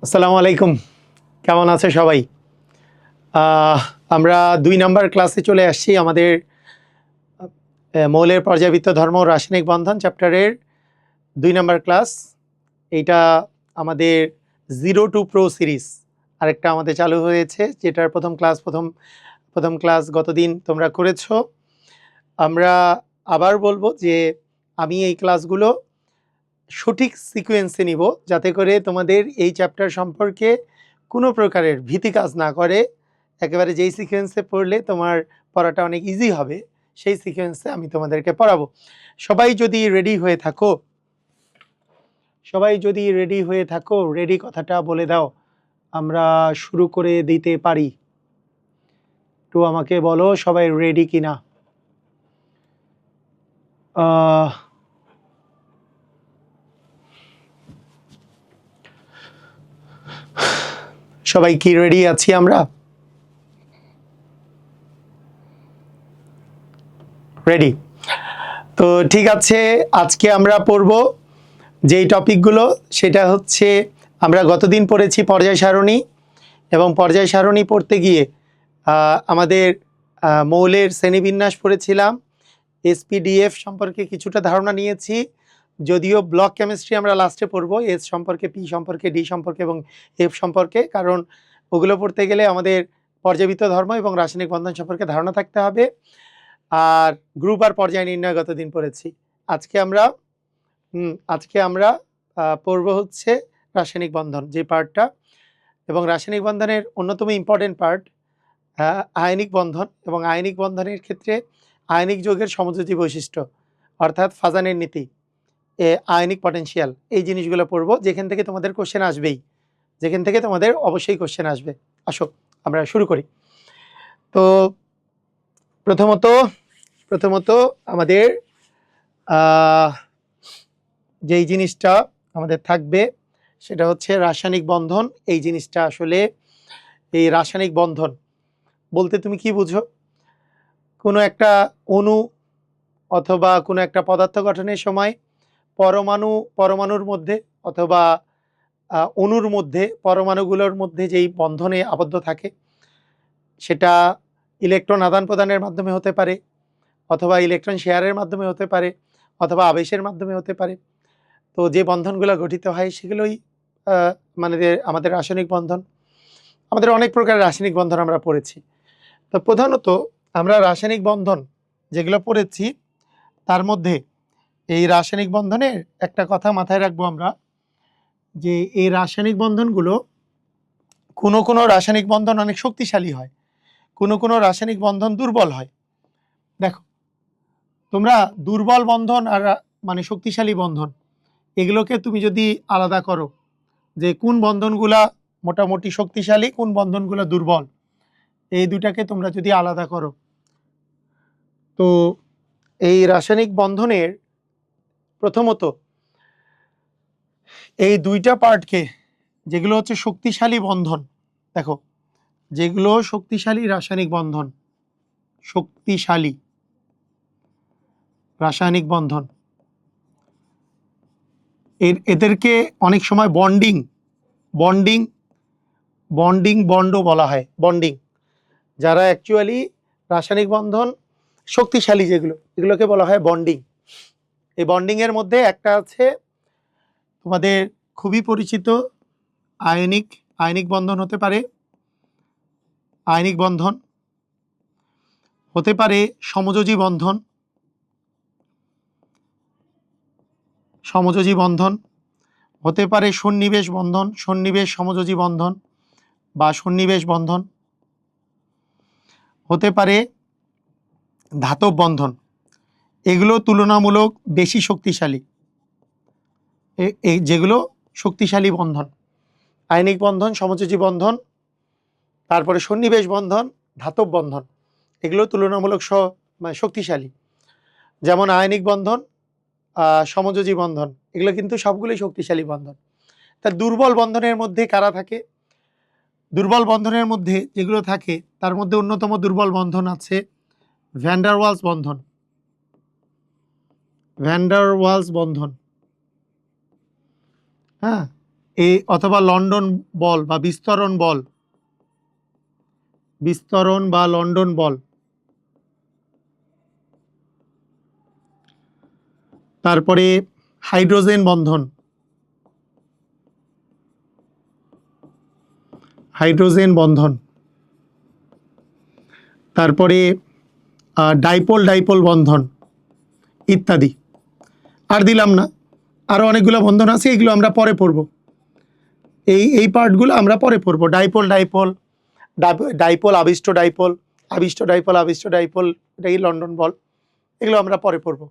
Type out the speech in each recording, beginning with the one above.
আসসালামু আলাইকুম, কেমন আছে সবাই? আহ, আমরা 2 নম্বর ক্লাসে চলে আসছি। আমাদের মৌলের পর্যায়বৃত্ত ধর্ম ও রাসায়নিক বন্ধন চ্যাপ্টারের 2 নম্বর ক্লাস। এইটা আমাদের 0 to Pro সিরিজ আরেকটা আমাদের চালু হয়েছে, যেটার প্রথম ক্লাস গতদিন তোমরা করেছো। আমরা আবার বলবো যে আমি এই ক্লাসগুলো সঠিক সিকোয়েন্সে নিব, যাতে করে তোমাদের এই চ্যাপ্টার সম্পর্কে কোনো প্রকারের ভীতি কাজ না করে। একেবারে যেই সিকোয়েন্সে পড়লে তোমার পড়াটা অনেক ইজি হবে, সেই সিকোয়েন্সে আমি তোমাদেরকে পড়াবো। সবাই যদি রেডি হয়ে থাকো, রেডি কথাটা বলে দাও, আমরা শুরু করে দিতে পারি। তো আমাকে বলো সবাই রেডি কিনা। সবাই কি রেডি আছি আমরা? রেডি? তো ঠিক আছে, আজকে আমরা পড়ব যেই টপিকগুলো, সেটা হচ্ছে আমরা গতদিন পড়েছি পর্যায় সারণী, এবং পর্যায় সারণী পড়তে গিয়ে আমাদের মৌলের শ্রেণীবিন্যাস পড়েছিলাম। এসপিডিএফ সম্পর্কে কিছুটা ধারণা নিয়েছি, যদিও ব্লক কেমিস্ট্রি আমরা লাস্টে পড়বো, এস সম্পর্কে, পি সম্পর্কে, ডি সম্পর্কে এবং এফ সম্পর্কে, কারণ ওগুলো পড়তে গেলে আমাদের পর্যায়বৃত্ত ধর্ম এবং রাসায়নিক বন্ধন সম্পর্কে ধারণা থাকতে হবে। আর গ্রুপ আর পর্যায় নির্ণয় গতদিন পড়েছি। আজকে আমরা পড়ব হচ্ছে রাসায়নিক বন্ধন যে পার্টটা, এবং রাসায়নিক বন্ধনের অন্যতম ইম্পর্টেন্ট পার্ট আয়নিক বন্ধন, এবং আয়নিক বন্ধনের ক্ষেত্রে আয়নিক যৌগের সমযোজী বৈশিষ্ট্য, অর্থাৎ ফাজানের নীতি, আয়নিক পটেনশিয়াল, এই জিনিসগুলো পড়ব, যেখান থেকে তোমাদের কোশ্চেন আসবেই, যেখান থেকে তোমাদের অবশ্যই কোশ্চেন আসবে। আসো আমরা শুরু করি। তো প্রথমত আমাদের যেই জিনিসটা আমাদের থাকবে সেটা হচ্ছে রাসায়নিক বন্ধন। এই জিনিসটা আসলে, এই রাসায়নিক বন্ধন বলতে তুমি কি বুঝো? কোনো একটা অণু অথবা কোনো একটা পদার্থ গঠনের সময় পরমাণুর মধ্যে অথবা অণুর মধ্যে, পরমাণুগুলোর মধ্যে যেই বন্ধনে আবদ্ধ থাকে, সেটা ইলেকট্রন আদান প্রদানের মাধ্যমে হতে পারে, অথবা ইলেকট্রন শেয়ারের মাধ্যমে হতে পারে, অথবা আবেশের মাধ্যমে হতে পারে। তো যে বন্ধনগুলো গঠিত হয় সেগুলোই মানে আমাদের রাসায়নিক বন্ধন। আমাদের অনেক প্রকারের রাসায়নিক বন্ধন আমরা পড়েছি। তো প্রধানত আমরা রাসায়নিক বন্ধন যেগুলো পড়েছি, তার মধ্যে এই রাসায়নিক বন্ধনের একটা কথা মাথায় রাখবো আমরা, যে এই রাসায়নিক বন্ধনগুলো কোনো রাসায়নিক বন্ধন অনেক শক্তিশালী হয়, কোনো রাসায়নিক বন্ধন দুর্বল হয়। দেখো, তোমরা দুর্বল বন্ধন আর মানে শক্তিশালী বন্ধন, এগুলোকে তুমি যদি আলাদা করো, যে কোন বন্ধনগুলা মোটামুটি শক্তিশালী, কোন বন্ধনগুলো দুর্বল, এই দুটাকে তোমরা যদি আলাদা করো, তো এই রাসায়নিক বন্ধনের প্রথমত এই দুইটা পার্টকে, যেগুলো হচ্ছে শক্তিশালী বন্ধন, দেখো যেগুলো শক্তিশালী রাসায়নিক বন্ধন, শক্তিশালী রাসায়নিক বন্ধন, এদেরকে অনেক সময় বন্ডও বলা হয়। বন্ডিং, যারা অ্যাকচুয়ালি রাসায়নিক বন্ধন শক্তিশালী, এগুলোকে বলা হয় বন্ডিং। এই বন্ডিংয়ের মধ্যে একটা আছে তোমাদের খুবই পরিচিত আয়নিক বন্ধন, হতে পারে আয়নিক বন্ধন, হতে পারে সমযোজী বন্ধন, হতে পারে সন্নিবেশ সমযোজী বন্ধন বা সন্নিবেশ বন্ধন, হতে পারে ধাতব বন্ধন। এগুলো তুলনামূলক বেশি শক্তিশালী, যেগুলো শক্তিশালী বন্ধন, আয়নিক বন্ধন, সমযোজী বন্ধন, তারপরে সন্নিবেশ বন্ধন, ধাতব বন্ধন, এগুলো তুলনামূলক শক্তিশালী। যেমন আয়নিক বন্ধন, সমযোজী বন্ধন, এগুলো কিন্তু সবগুলোই শক্তিশালী বন্ধন। তা দুর্বল বন্ধনের মধ্যে কারা থাকে? দুর্বল বন্ধনের মধ্যে যেগুলো থাকে, তার মধ্যে অন্যতম দুর্বল বন্ধন আছে ভ্যান ডার ওয়ালস বন্ধন। হ্যাঁ, এই অথবা লন্ডন বল বা বিস্তরণ বল, বিস্তরণ বা লন্ডন বল, তারপরে হাইড্রোজেন বন্ধন, হাইড্রোজেন বন্ধন, তারপরে ডাইপোল ডাইপোল বন্ধন ইত্যাদি। আর দিলাম না, আরও অনেকগুলো বন্ধন আছে, এগুলো আমরা পরে পড়ব। এই পার্টগুলো আমরা পরে পড়ব। ডাইপোল ডাইপোল, ডাইপোল আবিষ্ট ডাইপোল, আবিষ্ট ডাইপোল আবিষ্ট ডাইপোল, এটাই লন্ডন বল, এগুলো আমরা পরে পড়ব।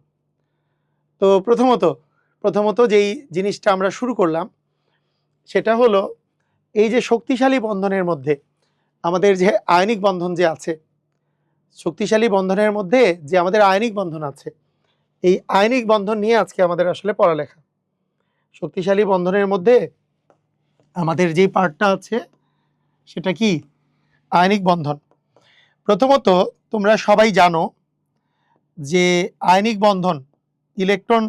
তো প্রথমত যেই জিনিসটা আমরা শুরু করলাম সেটা হলো এই যে শক্তিশালী বন্ধনের মধ্যে আমাদের যে আয়নিক বন্ধন যে আছে, শক্তিশালী বন্ধনের মধ্যে যে আমাদের আয়নিক বন্ধন আছে, এই আয়নিক বন্ধন নিয়ে আজকে আমাদের আসলে পড়ালেখা। শক্তিশালী বন্ধনের মধ্যে আমাদের যে পার্টটা আছে সেটা কি? আয়নিক বন্ধন। প্রথমত তোমরা সবাই জানো যে আয়নিক বন্ধন ইলেকট্রন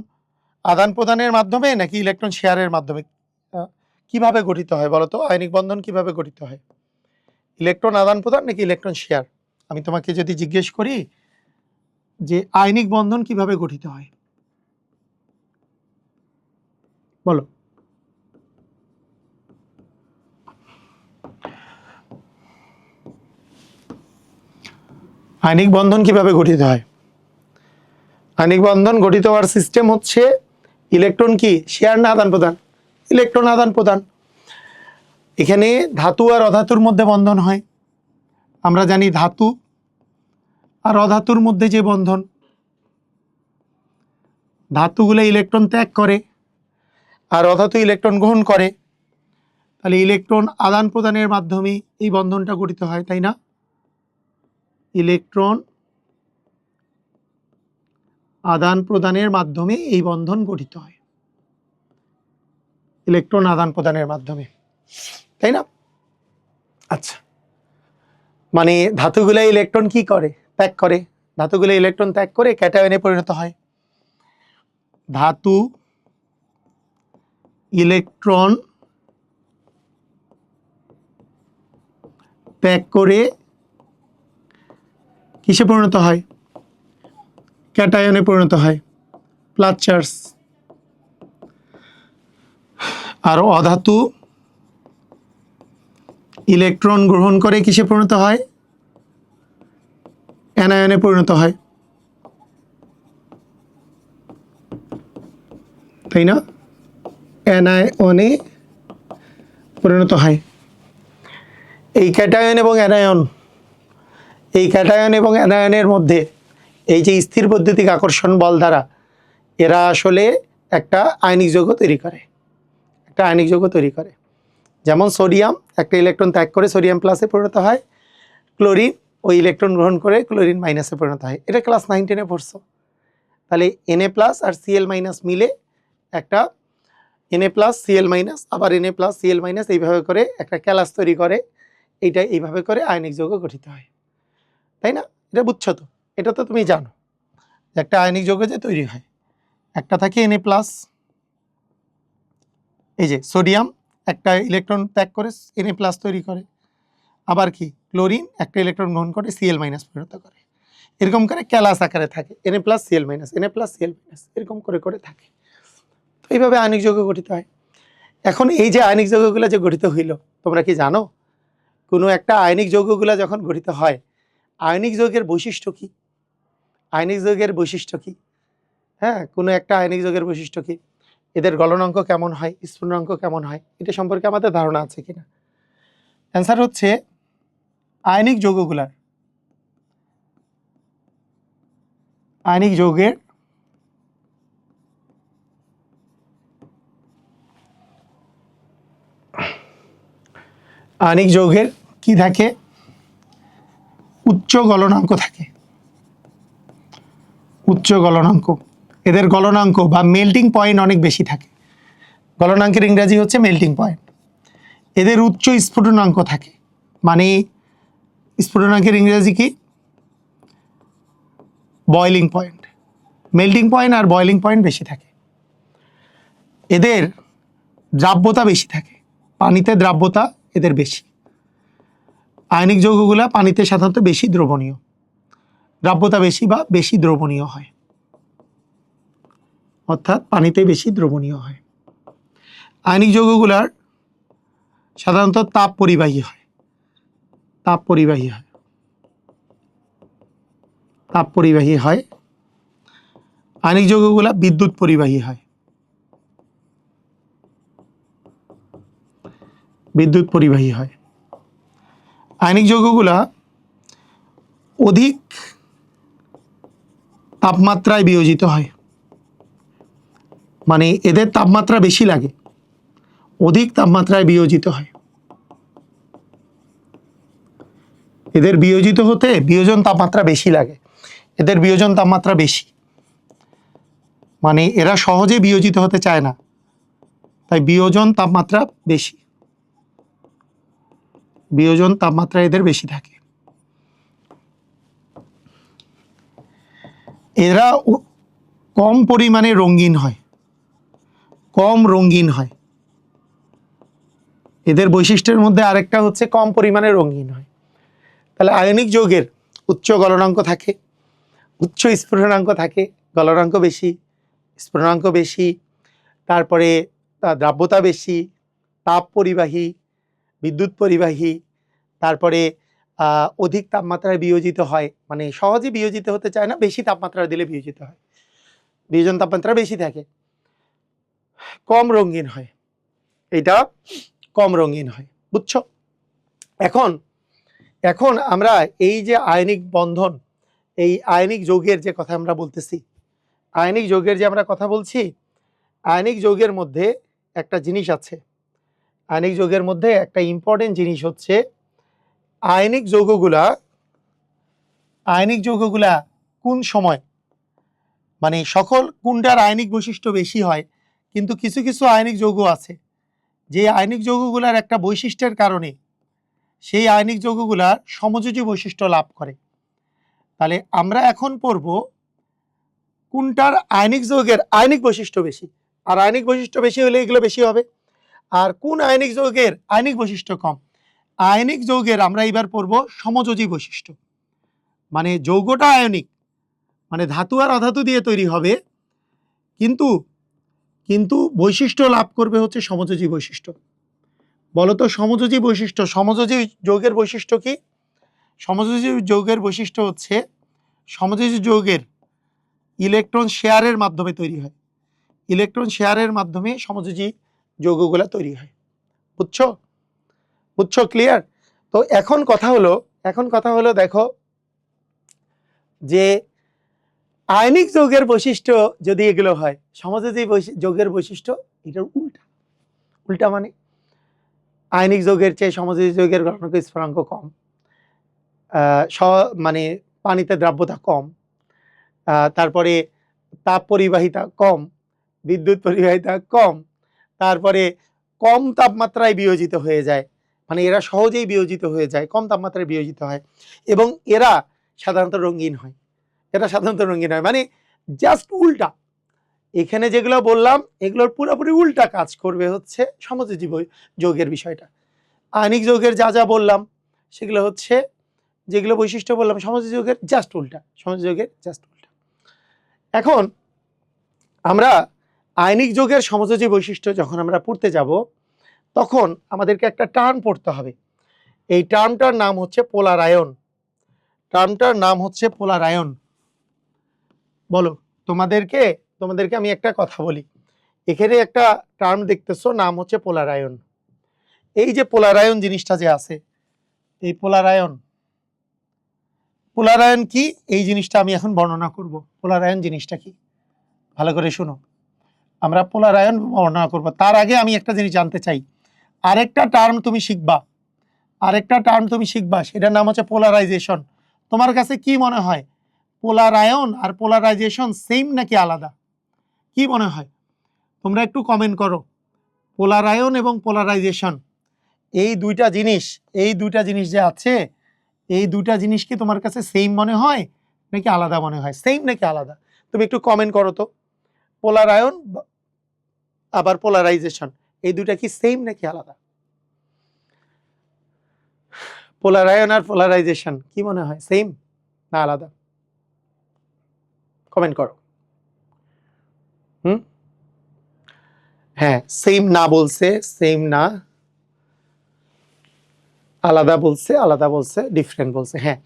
আদান প্রদানের মাধ্যমে নাকি ইলেকট্রন শেয়ারের মাধ্যমে কিভাবে গঠিত হয় বলো তো? আয়নিক বন্ধন কিভাবে গঠিত হয়? ইলেকট্রন আদান প্রদান নাকি ইলেকট্রন শেয়ার? আমি তোমাকে যদি জিজ্ঞেস করি যে আয়নিক বন্ধন কিভাবে গঠিত হয়, বলো। আয়নিক বন্ধন কিভাবে গঠিত হয়? আয়নিক বন্ধন গঠিত হওয়ার সিস্টেম হচ্ছে ইলেকট্রন কি শেয়ার না আদান প্রদান? ইলেকট্রন আদান প্রদান। এখানে ধাতু আর অধাতুর মধ্যে বন্ধন হয়। আমরা জানি ধাতু আর অধাতুর মধ্যে যে বন্ধন, ধাতুগুলো ইলেকট্রন ত্যাগ করে আর অধাতু ইলেকট্রন গ্রহণ করে, তাহলে ইলেকট্রন আদান প্রদানের মাধ্যমে এই বন্ধনটা গঠিত হয়, তাই না? ইলেকট্রন আদান প্রদানের মাধ্যমে এই বন্ধন গঠিত হয়, ইলেকট্রন আদান প্রদানের মাধ্যমে, তাই না? আচ্ছা, মানে ধাতুগুলো ইলেকট্রন কি করে? ত্যাগ করে। ধাতুগুলো ইলেকট্রন ত্যাগ করে ক্যাটায়নে পরিণত হয়। ধাতু ইলেকট্রন ত্যাগ করে কিসে পরিণত হয়? ক্যাটায়নে পরিণত হয়, প্লাস চার্জ। আর অধাতু ইলেকট্রন গ্রহণ করে কিসে পরিণত হয়? অ্যানায়নে পরিণত হয়, তাই না? অ্যানায়নে পরিণত হয়। এই ক্যাটায়ন এবং অ্যানায়ন, এই ক্যাটায়ন এবং অ্যানায়নের মধ্যে এই যে স্থির বৈদ্যুতিক আকর্ষণ বল দ্বারা এরা আসলে একটা আয়নিক যৌগ তৈরি করে, একটা আয়নিক যৌগ তৈরি করে। যেমন সোডিয়াম একটা ইলেকট্রন ত্যাগ করে সোডিয়াম প্লাসে পরিণত হয়, ক্লোরিন ওই ইলেকট্রন গ্রহণ করে ক্লোরিন মাইনাসে পরিণত হয়। এটা ক্লাস 9 10-এ পড়ছো। তাহলে Na প্লাস আর Cl মাইনাস মিলে একটা Na প্লাস Cl মাইনাস আবার Na প্লাস Cl মাইনাস এইভাবে করে একটা ক্যালাস তৈরি করে। এইটা এইভাবে করে আয়নিক যৌগ গঠিত হয়, তাই না? এটা বুঝছো তো? এটা তো তুমি জানো যে একটা আয়নিক যৌগ যে তৈরি হয়, একটা থাকে Na প্লাস, এই যে সোডিয়াম একটা ইলেকট্রন ত্যাগ করে Na প্লাস তৈরি করে, আবার কি ক্লোরিন একটা ইলেকট্রন গ্রহণ করে Cl মাইনাস পরিণত করে। এরকম করে ক্যালাস আকারে থাকে, Na plus Cl minus, Na plus Cl minus, এরকম করে করে থাকে। তো এইভাবে আয়নিক যৌগ গঠিত হয়। এখন এই যে আয়নিক যৌগগুলো যে গঠিত হইল, তোমরা কি জানো কোনো একটা আয়নিক যৌগগুলো যখন গঠিত হয় আয়নিক যৌগের বৈশিষ্ট্য কি? আয়নিক যৌগের বৈশিষ্ট্য কি? হ্যাঁ, কোনো একটা আয়নিক যৌগের বৈশিষ্ট্য কি? এদের গলনাঙ্ক কেমন হয়, স্ফুটনাঙ্ক কেমন হয়, এটা সম্পর্কে আমাদের ধারণা আছে কিনা? অ্যান্সার হচ্ছে আয়নিক যৌগগুলার, আয়নিক যৌগের আয়নিক যৌগের কি থাকে? উচ্চ গলনাঙ্ক থাকে, উচ্চ গলনাঙ্ক। এদের গলনাঙ্ক বা মেল্টিং পয়েন্ট অনেক বেশি থাকে। গলনাঙ্কের ইংরেজি হচ্ছে মেল্টিং পয়েন্ট। এদের উচ্চ স্ফুটনাঙ্ক থাকে, মানে স্ফুটনাঙ্কের ইংরেজি কি? Boiling point. মেল্টিং পয়েন্ট আর বয়লিং পয়েন্ট বেশি থাকে। এদের দ্রাব্যতা বেশি থাকে, পানিতে দ্রাব্যতা এদের বেশি। আয়নিক যৌগগুলা পানিতে সাধারণত বেশি দ্রবণীয়, দ্রাব্যতা বেশি বা বেশি দ্রবণীয় হয়, অর্থাৎ পানিতে বেশি দ্রবণীয় হয়। আয়নিক যৌগগুলার সাধারণত তাপ পরিবাহী হয়, তাপ পরিবাহী হয়, তাপ পরিবাহী হয়। আয়নিক যৌগগুলা বিদ্যুৎ পরিবাহী হয়, বিদ্যুৎ পরিবাহী হয়। আয়নিক যৌগগুলা অধিক তাপমাত্রায় বিয়োজিত হয়, মানে এদের তাপমাত্রা বেশি লাগে, অধিক তাপমাত্রায় বিয়োজিত হয়। এদের বিয়োজিত হতে বিয়োজন তাপমাত্রা বেশি লাগে, এদের বিয়োজন তাপমাত্রা বেশি, মানে এরা সহজে বিয়োজিত হতে চায় না, তাই বিয়োজন তাপমাত্রা বেশি, বিয়োজন তাপমাত্রা এদের বেশি থাকে। এরা কম পরিমাণে রঙিন হয়, কম রঙিন হয়। এদের বৈশিষ্ট্যের মধ্যে আরেকটা হচ্ছে কম পরিমাণে রঙিন হয়। তাহলে আয়নিক যৌগের উচ্চ গলনাঙ্ক থাকে, উচ্চ স্ফুটনাঙ্ক থাকে, গলনাঙ্ক বেশি, স্ফুটনাঙ্ক বেশি, তারপরে দ্রাব্যতা বেশি, তাপ পরিবাহী, বিদ্যুৎ পরিবাহী, তারপরে অধিক তাপমাত্রায় বিয়োজিত হয়, মানে সহজে বিয়োজিত হতে চায় না, বেশি তাপমাত্রা দিলে বিয়োজিত হয়, বিয়োজন তাপমাত্রা বেশি থাকে, কম রঙিন হয়, এটা কম রঙিন হয়, বুঝছো? এখন এখন আমরা এই যে আয়নিক বন্ধন, এই আয়নিক যৌগের যে কথা আমরা বলতেছি, আয়নিক যৌগের যে আমরা কথা বলছি, আয়নিক যৌগের মধ্যে একটা জিনিস আছে, আয়নিক যৌগের মধ্যে একটা ইম্পর্টেন্ট জিনিস হচ্ছে আয়নিক যৌগগুলা কোন সময়, মানে সকল কোনটার আয়নিক বৈশিষ্ট্য বেশি হয়, কিন্তু কিছু কিছু আয়নিক যৌগ আছে যে আয়নিক যৌগগুলার একটা বৈশিষ্ট্যের কারণে সেই আয়নিক যৌগগুলা সমযোজী বৈশিষ্ট্য লাভ করে। তাহলে আমরা এখন পড়ব কোনটার আয়নিক যৌগের আয়নিক বৈশিষ্ট্য বেশি, আর আয়নিক বৈশিষ্ট্য বেশি হলে এগুলো বেশি হবে, আর কোন আয়নিক যৌগের আয়নিক বৈশিষ্ট্য কম। আয়নিক যৌগের আমরা এবার পড়ব সমযোজী বৈশিষ্ট্য, মানে যৌগটা আয়নিক, মানে ধাতু আর অধাতু দিয়ে তৈরি হবে, কিন্তু কিন্তু বৈশিষ্ট্য লাভ করবে হচ্ছে সমযোজী বৈশিষ্ট্য। বলতো সমযোজী বৈশিষ্ট্য, সমযোজী যৌগের বৈশিষ্ট্য কি? সমযোজী যৌগের বৈশিষ্ট্য হচ্ছে সমযোজী যৌগের ইলেকট্রন শেয়ারের মাধ্যমে তৈরি হয়, ইলেকট্রন শেয়ারের মাধ্যমে সমযোজী যৌগগুলো তৈরি হয়। বুঝছো? বুঝছো? ক্লিয়ার? তো এখন কথা হলো দেখো যে আয়নিক যৌগের বৈশিষ্ট্য যদি এগুলো হয়, সমযোজী যৌগের বৈশিষ্ট্য এটার উল্টা। উল্টা মানে আয়নিক যৌগের চেয়ে সমযোজী যৌগের গলনাঙ্ক স্ফুটনাঙ্ক কম, মানে পানিতে দ্রাব্যতা কম, তারপরে তাপ পরিবাহিতা কম, বিদ্যুৎ পরিবাহিতা কম, তারপরে কম তাপমাত্রায় বিয়োজিত হয়ে যায়, মানে এরা সহজেই বিয়োজিত হয়ে যায়, কম তাপমাত্রায় বিয়োজিত হয়, এবং এরা সাধারণত রঙিন হয়, এটা সাধারণত রঙিন হয়, মানে জাস্ট উল্টা। এখানে যেগুলো বললাম এগুলোর পুরোপুরি উল্টা কাজ করবে হচ্ছে সমযোজী যৌগের বিষয়টা। আয়নিক যৌগের যা যা বললাম সেগুলো হচ্ছে, যেগুলো বৈশিষ্ট্য বললাম সমযোজী যৌগের জাস্ট উল্টা, সমযোজী যৌগের জাস্ট উল্টা। এখন আমরা আয়নিক যৌগের সমযোজী বৈশিষ্ট্য যখন আমরা পড়তে যাব, তখন আমাদেরকে একটা টার্ম পড়তে হবে। এই টার্মটার নাম হচ্ছে পোলার আয়ন। টার্মটার নাম হচ্ছে পোলার আয়ন। বলো, তোমাদেরকে আমি একটা কথা বলি, এখানে একটা টার্ম দেখতেছো, নাম হচ্ছে পোলার আয়ন। এই যে পোলার আয়ন জিনিসটা যে আছে, এই পোলার আয়ন কি, এই জিনিসটা আমি এখন বর্ণনা করব। পোলার আয়ন জিনিসটা কি ভালো করে শুনো, আমরা পোলার আয়ন বর্ণনা করব। তার আগে আমি একটা জিনিস জানতে চাই, আরেকটা টার্ম তুমি শিখবা, সেটার নাম হচ্ছে পোলারাইজেশন। তোমার কাছে কি মনে হয়, পোলার আয়ন আর পোলারাইজেশন সেম নাকি আলাদা? কি মনে হয়? তোমরা একটু কমেন্ট করো। পোলার আয়ন এবং পোলারাইজেশন এই দুইটা জিনিস যে আছে, এই দুইটা জিনিস কি তোমার কাছে সেম মনে হয় নাকি আলাদা মনে হয়? সেম নাকি আলাদা? তুমি একটু কমেন্ট করো তো। পোলার আয়ন আবার পোলারাইজেশন এই দুইটা কি সেম নাকি আলাদা? পোলারায়ন আর পোলারাইজেশন কি মনে হয়, সেম না আলাদা? কমেন্ট করো। হ্যাঁ, সেম না বলছে, সেম না, আলাদা বলছে, আলাদা বলছে, ডিফারেন্ট বলছে। হ্যাঁ,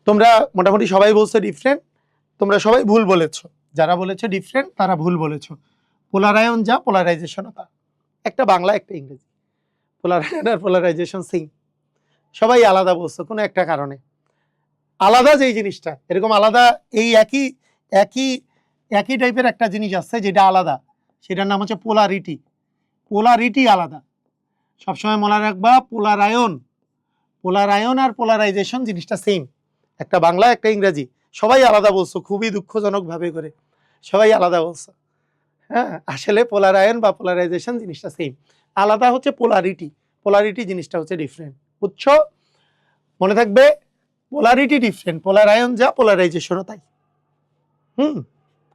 তোমরা মোটামুটি সবাই বলছো ডিফারেন্ট। তোমরা সবাই ভুল বলেছো, যারা বলেছো ডিফারেন্ট তারা ভুল বলেছো। পোলারায়ন যা, পোলারাইজেশন তা। একটা বাংলা একটা ইংরেজি। পোলারায়ন আর পোলারাইজেশন সেম। সবাই আলাদা বলছো কোনো একটা কারণে। আলাদা যেই জিনিসটা, এরকম আলাদা এই একই একই একই টাইপের একটা জিনিস আছে যেটা আলাদা, সেটার নাম হচ্ছে পোলারিটি। পোলারিটি আলাদা। সবসময় মনে রাখবা, পোলারায়ন পোলারায়ন আর পোলারাইজেশন জিনিসটা সেম। একটা বাংলা একটা ইংরেজি। সবাই আলাদা বলছো, খুবই দুঃখজনক ভাবে করে সবাই আলাদা বলছো। হ্যাঁ, আসলে পোলারায়ন বা পোলারাইজেশন জিনিসটা সেম। আলাদা হচ্ছে পোলারিটি, পোলারিটি জিনিসটা হচ্ছে ডিফারেন্ট। বুঝছো? মনে থাকবে, পোলারিটি ডিফারেন্ট, পোলারায়ন যা, পোলারাইজেশনও তাই।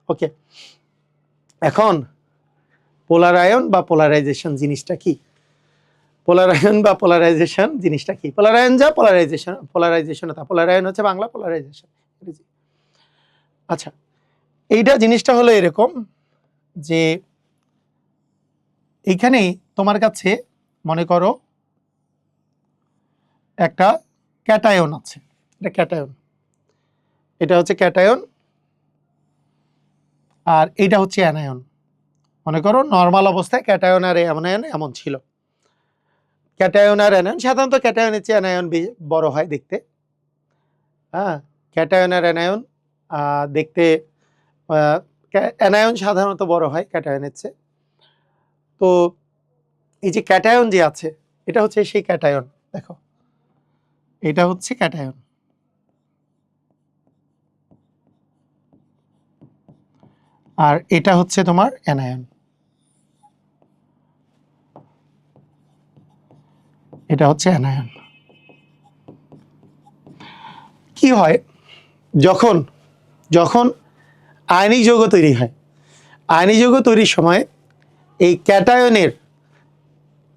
ওকে, এখন পোলারায়ন বা পোলারাইজেশন জিনিসটা কি? পোলারায়ন বা পোলারাইজেশন জিনিসটা কি? পোলারায়ন যা, পোলারাইজেশন তা। পোলারায়ন হচ্ছে বাংলা, পোলারাইজেশন ইংরেজি। আচ্ছা, এইটা জিনিসটা হলো এরকম যে এইখানে তোমার কাছে মনে করো একটা ক্যাটায়ন আছে, এটা ক্যাটায়ন, এটা হচ্ছে ক্যাটায়ন, আর এইটা হচ্ছে অ্যানায়ন। মনে করো নর্মাল অবস্থায় ক্যাটায়ন আর অ্যানায়ন এমন ছিল। ক্যাটায়ন আর অ্যানায়ন, সাধারণত ক্যাটায়নের চেয়ে অ্যানায়ন বড় হয় দেখতে। হ্যাঁ, ক্যাটায়ন আর অ্যানায়ন দেখতে, অ্যানায়ন সাধারণত বড় হয় ক্যাটায়নের চেয়ে। তো এই যে ক্যাটায়ন যে আছে, এটা হচ্ছে সেই ক্যাটায়ন। দেখো, এটা হচ্ছে ক্যাটায়ন, আর এটা হচ্ছে তোমার অ্যানায়ন। এটা হচ্ছে অ্যানায়ন। কি হয় যখন যখন আয়নিক যৌগ তৈরি হয়, আয়নিক যৌগ তৈরির সময় এই ক্যাটায়নের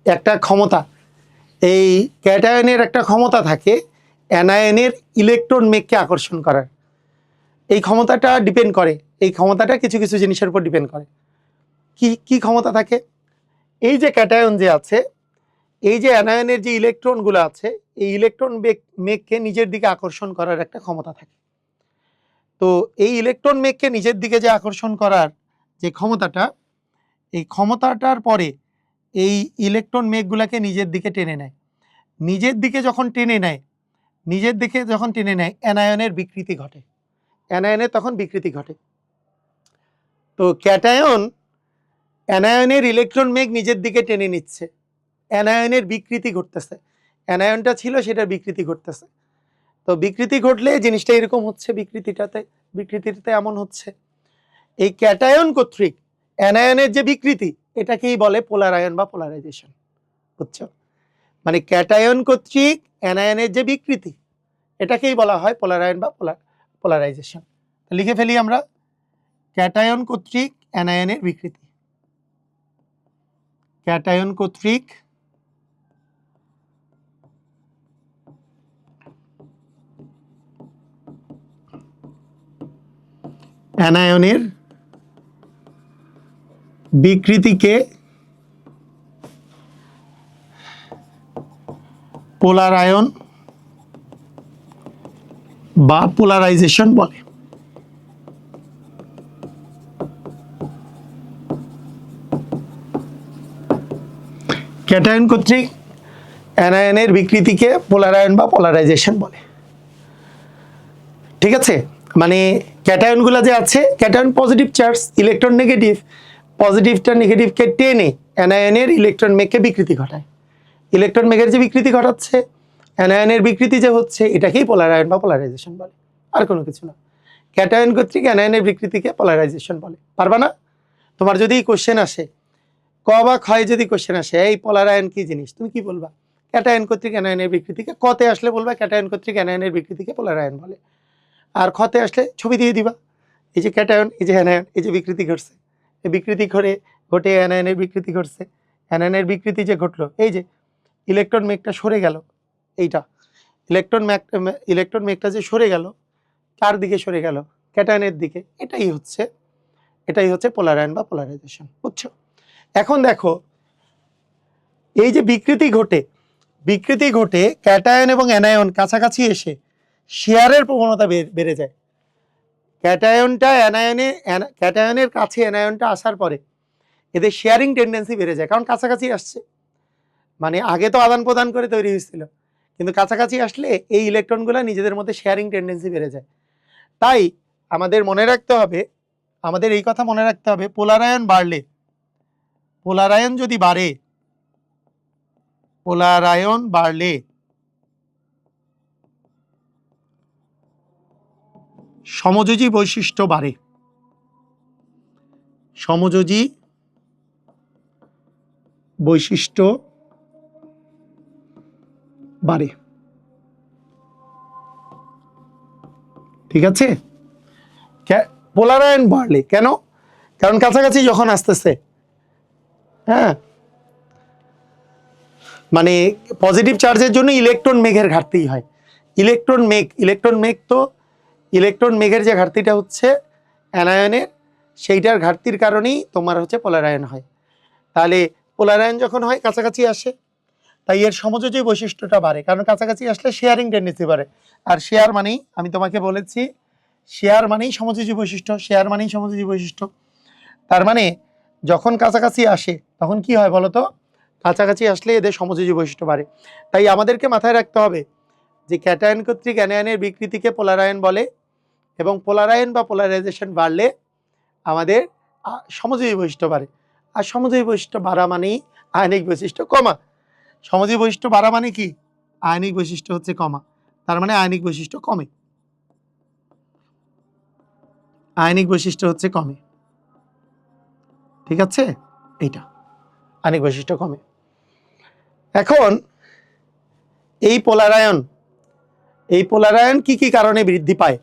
একটা ক্ষমতা, এই ক্যাটায়নের একটা ক্ষমতা থাকে অ্যানায়নের ইলেকট্রন মেঘকে আকর্ষণ করার। এই ক্ষমতাটা ডিপেন্ড করে, এই ক্ষমতাটা কিছু কিছু জিনিসের উপর ডিপেন্ড করে। কি কি ক্ষমতা থাকে? এই যে ক্যাটায়ন যে আছে, এই যে অ্যানায়নের যে ইলেকট্রনগুলো আছে, এই ইলেকট্রন মেঘকে নিজের দিকে আকর্ষণ করার একটা ক্ষমতা থাকে। তো এই ইলেকট্রন মেঘকে নিজের দিকে যে আকর্ষণ করার যে ক্ষমতাটা, এই ক্ষমতাটার পরে এই ইলেকট্রন মেঘগুলোকে নিজের দিকে টেনে নেয়। নিজের দিকে যখন টেনে নেয়, নিজের দিকে যখন টেনে নেয়, অ্যানায়নের বিকৃতি ঘটে, অ্যানায়নের তখন বিকৃতি ঘটে। তো ক্যাটায়ন অ্যানায়নের ইলেকট্রন মেঘ নিজের দিকে টেনে নিচ্ছে, অ্যানায়নের বিকৃতি ঘটতেছে। অ্যানায়নটা ছিল, সেটার বিকৃতি ঘটতেছে। তো বিকৃতি ঘটলে জিনিসটা এরকম হচ্ছে, বিকৃতিটাতে এমন হচ্ছে। এই ক্যাটায়ন কর্তৃক অ্যানায়নের যে বিকৃতি, এটাকেই বলে পোলারায়ন বা পোলারাইজেশন। বুঝছো? মানে ক্যাটায়ন কর্তৃক অ্যানায়নের যে বিকৃতি, এটাকেই বলা হয় পোলারায়ন বা পোলারাইজেশন। লিখে ফেলি আমরা, ক্যাটায়ন কর্তৃক অ্যানায়নের বিকৃতি, ক্যাটায়ন কর্তৃক অ্যানায়নের বিকৃতিকে পোলারায়ন বা পোলারাইজেশন বলে। ক্যাটায়ন কর্তৃক অ্যানায়নের বিকৃতিকে পোলারায়ন বা পোলারাইজেশন বলে। ঠিক আছে? মানে ক্যাটায়নগুলো যে আছে, cation positive charge, electron negative, পজিটিভটা নেগেটিভকে টেনে অ্যানায়নের ইলেকট্রন মেঘকে বিকৃতি ঘটায়। ইলেকট্রন মেঘের যে বিকৃতি ঘটাচ্ছে, অ্যানায়নের বিকৃতি যে হচ্ছে, এটাকেই পোলারায়ন বা পোলারাইজেশন বলে, আর কোনো কিছু না। ক্যাটায়ন কর্তৃক অ্যানায়নের বিকৃতিকে পোলারাইজেশন বলে। পারবা না? তোমার যদি কোশ্চেন আসে, ক বা ক্ষয় যদি কোশ্চেন আসে, এই পোলারায়ন কি জিনিস, তুমি কি বলবা? ক্যাটায়ন কর্তৃক অ্যানায়নের বিকৃতিকে, কতে আসলে বলবা ক্যাটায়ন কর্তৃক অ্যানায়নের বিকৃতিকে পোলারায়ন বলে। আর ক্ষতে আসলে ছবি দিয়ে দিবা, এই যে ক্যাটায়ন, এই যে অ্যানায়ন, এই যে বিকৃতি ঘটছে, এই বিকৃতি ঘটে অ্যানায়নের বিকৃতি ঘটছে। অ্যানায়নের বিকৃতি যে ঘটলো, এই যে ইলেকট্রন মেঘটা সরে গেল, এইটা ইলেকট্রন মেঘটা যে সরে গেল, কার দিকে সরে গেল? ক্যাটায়নের দিকে। এটাই হচ্ছে পোলার আয়ন বা পোলারাইজেশন। বুঝছো? এখন দেখো, এই যে বিকৃতি ঘটে ক্যাটায়ন এবং অ্যানায়ন কাছাকাছি এসে শেয়ারের প্রবণতা বেড়ে যায়। ক্যাটায়নের কাছে অ্যানায়নটা আসার পরে এদের শেয়ারিং টেন্ডেন্সি বেড়ে যায়, কারণ কাছাকাছি আসছে। মানে আগে তো আদান প্রদান করে তৈরি হয়েছিল, কিন্তু কাছাকাছি আসলে এই ইলেকট্রনগুলো নিজেদের মধ্যে শেয়ারিং টেন্ডেন্সি বেড়ে যায়। তাই আমাদের এই কথা মনে রাখতে হবে, পোলারায়ন বাড়লে সমযোজী বৈশিষ্ট্য বাড়ে। সমযোজী বৈশিষ্ট্য বাড়ে। ঠিক আছে? পোলারায়ন বাড়লে কেন? কারণ কাছাকাছি যখন আসতেছে, হ্যাঁ, মানে পজিটিভ চার্জের জন্য ইলেকট্রন মেঘের ঘাটতি হয়। ইলেকট্রন মেঘের যে ঘাটতিটা হচ্ছে অ্যানায়নের, সেইটার ঘাটতির কারণেই তোমার হচ্ছে পোলারায়ন হয়। তাহলে পোলারায়ন যখন হয় কাছাকাছি আসে, তাই এর সমযোজী বৈশিষ্ট্যটা বাড়ে, কারণ কাছাকাছি আসলে শেয়ারিং টেন্ডেন্সি বাড়ে। আর শেয়ার মানেই, আমি তোমাকে বলেছি, শেয়ার মানেই সমযোজী বৈশিষ্ট্য। তার মানে যখন কাছাকাছি আসে তখন কি হয় বলতো? কাছাকাছি আসলে এদের সমযোজী বৈশিষ্ট্য বাড়ে। তাই আমাদেরকে মাথায় রাখতে হবে যে ক্যাটায়ন কর্তৃক অ্যানায়নের বিকৃতিকে পোলারায়ন বলে, এবং পোলারায়ন বা পোলারাইজেশন বাড়লে আমাদের সমযোজী বৈশিষ্ট্য বাড়ে। আর সমযোজী বৈশিষ্ট্য বাড়া মানেই আয়নিক বৈশিষ্ট্য কমা। সমযোজী বৈশিষ্ট্য বাড়া মানে কি? আয়নিক বৈশিষ্ট্য হচ্ছে কমা। তার মানে আয়নিক বৈশিষ্ট্য কমে। ঠিক আছে? এইটা আয়নিক বৈশিষ্ট্য কমে। এখন এই পোলারায়ন কি কি কারণে বৃদ্ধি পায়?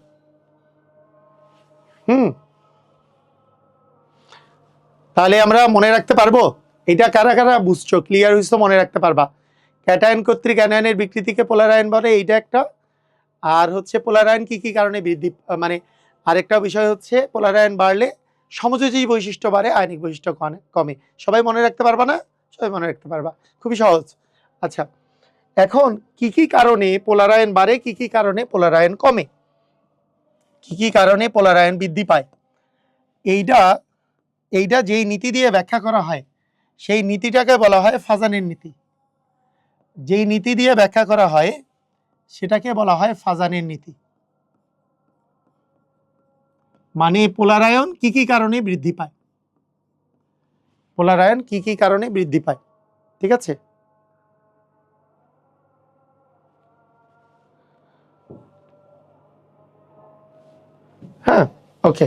তাহলে আমরা মনে রাখতে পারবো? এটা কারা কারা বুঝছো, ক্লিয়ার হইছো, মনে রাখতে পারবা? ক্যাটায়ন কর্তৃক অ্যানায়নের বিকৃতিকে পোলারায়ন বলে, এইটা একটা। আর হচ্ছে পোলারায়ন কি কি কারণে বৃদ্ধি, মানে আরেকটা বিষয় হচ্ছে পোলারায়ন বাড়লে সমযোজী বৈশিষ্ট্য বাড়ে, আয়নিক বৈশিষ্ট্য কমে। সবাই মনে রাখতে পারবা না? সবাই মনে রাখতে পারবা, খুবই সহজ। আচ্ছা, এখন কি কি কারণে পোলারায়ন বাড়ে, কি কি কারণে পোলারায়ন কমে, কি কি কারণে পোলারায়ন বৃদ্ধি পায়, এইটা যেই নীতি দিয়ে ব্যাখ্যা করা হয় সেই নীতিটাকে বলা হয় ফাজানের নীতি। যেই নীতি দিয়ে ব্যাখ্যা করা হয় সেটাকে বলা হয় ফাজানের নীতি। মানে পোলারায়ন কি কি কারণে বৃদ্ধি পায়, ঠিক আছে? হ্যাঁ, ওকে,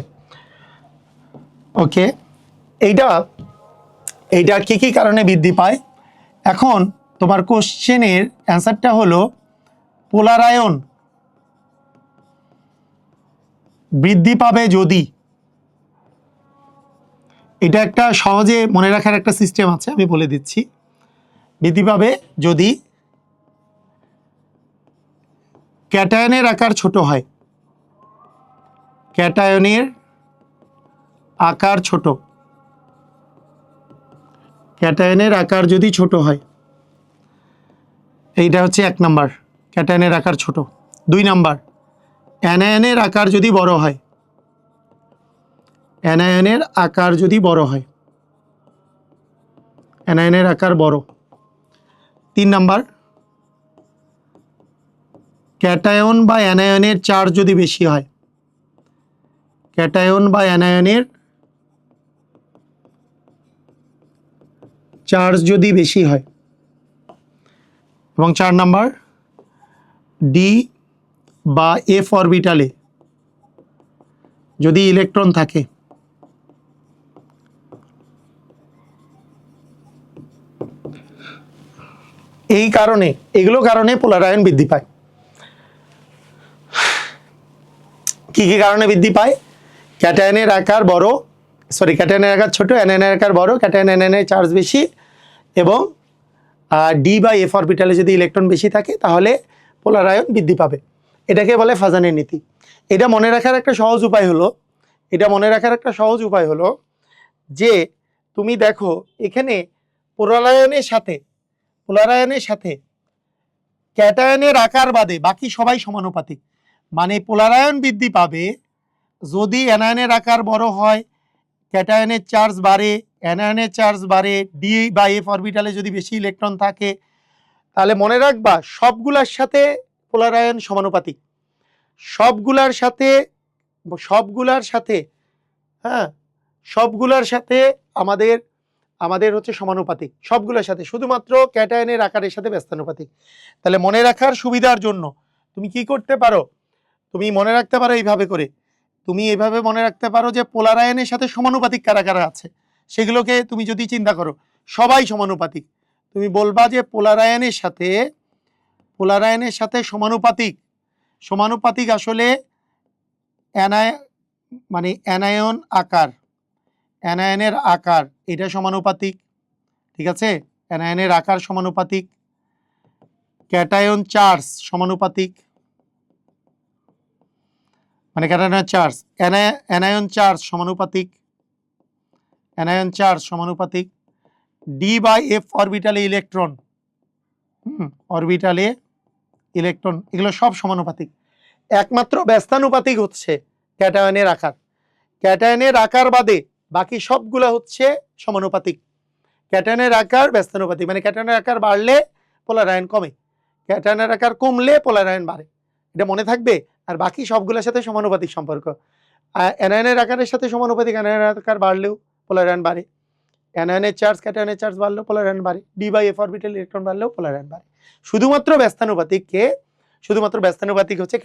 এইটা কি কি কারণে বৃদ্ধি পায়। এখন তোমার কোশ্চেনের অ্যান্সারটা হলো পোলারায়ন বৃদ্ধি পাবে যদি, এটা একটা সহজে মনে রাখার একটা সিস্টেম আছে, আমি বলে দিচ্ছি। বৃদ্ধি পাবে যদি ক্যাটায়নের আকার ছোট হয়। ক্যাটায়নের আকার যদি ছোট হয়, এইটা হচ্ছে 1 নাম্বার, ক্যাটায়নের আকার ছোট। 2 নাম্বার, অ্যানায়নের আকার যদি বড় হয়। অ্যানায়নের আকার বড়। 3 নাম্বার, ক্যাটায়ন বা অ্যানায়নের চার্জ যদি বেশি হয়। ক্যাটায়ন বা অ্যানায়নের চার্জ যদি বেশি হয়। এবং 4 নাম্বার, ডি বা এফ অরবিটালে যদি ইলেকট্রন থাকে। এগুলো কারণে পোলারায়ন বৃদ্ধি পায়। কি কি কারণে বৃদ্ধি পায়? ক্যাটায়নের আকার ছোট, অ্যানায়নের আকার বড়, ক্যাটায়ন অ্যানায়নের চার্জ বেশি, এবং ডি বা এফ অরবিটালে যদি ইলেকট্রন বেশি থাকে তাহলে পোলার আয়ন বৃদ্ধি পাবে। এটাকে বলে ফাজানের নীতি। এটা মনে রাখার একটা সহজ উপায় হলো যে তুমি দেখো এখানে পোলার আয়নের সাথে ক্যাটায়নের আকার বাদে বাকি সবাই সমানুপাতিক। মানে পোলার আয়ন বৃদ্ধি পাবে যদি অ্যানায়নের আকার বড় হয়, ক্যাটায়নের চার্জ বাড়ে, অ্যানায়নের চার্জ বাড়ে, ডি বা এফ অরবিটালে যদি বেশি ইলেকট্রন থাকে। তাহলে মনে রাখবা সবগুলার সাথে পোলার আয়ন সমানুপাতিক, সবগুলার সাথে আমাদের হচ্ছে সমানুপাতিক, সবগুলোর সাথে, শুধুমাত্র ক্যাটায়নের আকারের সাথে ব্যস্তানুপাতিক। তাহলে মনে রাখার সুবিধার জন্য তুমি কি করতে পারো, তুমি মনে রাখতে পারো এইভাবে করে, তুমি এইভাবে মনে রাখতে পারো যে পোলার আয়নের সাথে সমানুপাতিক কারা কারা আছে, সেগুলোকে তুমি যদি চিন্তা করো সবাই সমানুপাতিক, তুমি বলবা যে পোলার আয়নের সাথে সমানুপাতিক আসলে অ্যানায়নের আকার এটা সমানুপাতিক, ঠিক আছে, অ্যানায়নের আকার সমানুপাতিক, ক্যাটায়ন চার্জ সমানুপাতিক, মানে ক্যাটায়নের চার্জ অ্যানায়ন চার্জ সমানুপাতিক, ডি বাই এফ অরবিটালে ইলেকট্রন, এগুলো সব সমানুপাতিক। একমাত্র ব্যস্তানুপাতিক হচ্ছে ক্যাটায়নের আকার বাদে বাকি সবগুলো হচ্ছে সমানুপাতিক। ক্যাটায়নের আকার ব্যস্তানুপাতিক, মানে ক্যাটায়নের আকার বাড়লে পোলার আয়ন কমে, ক্যাটায়নের আকার কমলে পোলার আয়ন বাড়ে, এটা মনে থাকবে। আর বাকি সবগুলোর সাথে সমানুপাতিক সম্পর্ক। অ্যানায়নের আকারের সাথে সমানুপাতিক, অ্যানায়নের আকার বাড়লেও পোলার আয়ন বাড়ে, অ্যানায়নের চার্জ ক্যাটায়নের চার্জ বাড়লেও পোলার আয়ন বাড়ে, d by f orbital electron বাড়লেও পোলার আয়ন বাড়ে। শুধুমাত্র ব্যস্তানুপাতিক হচ্ছে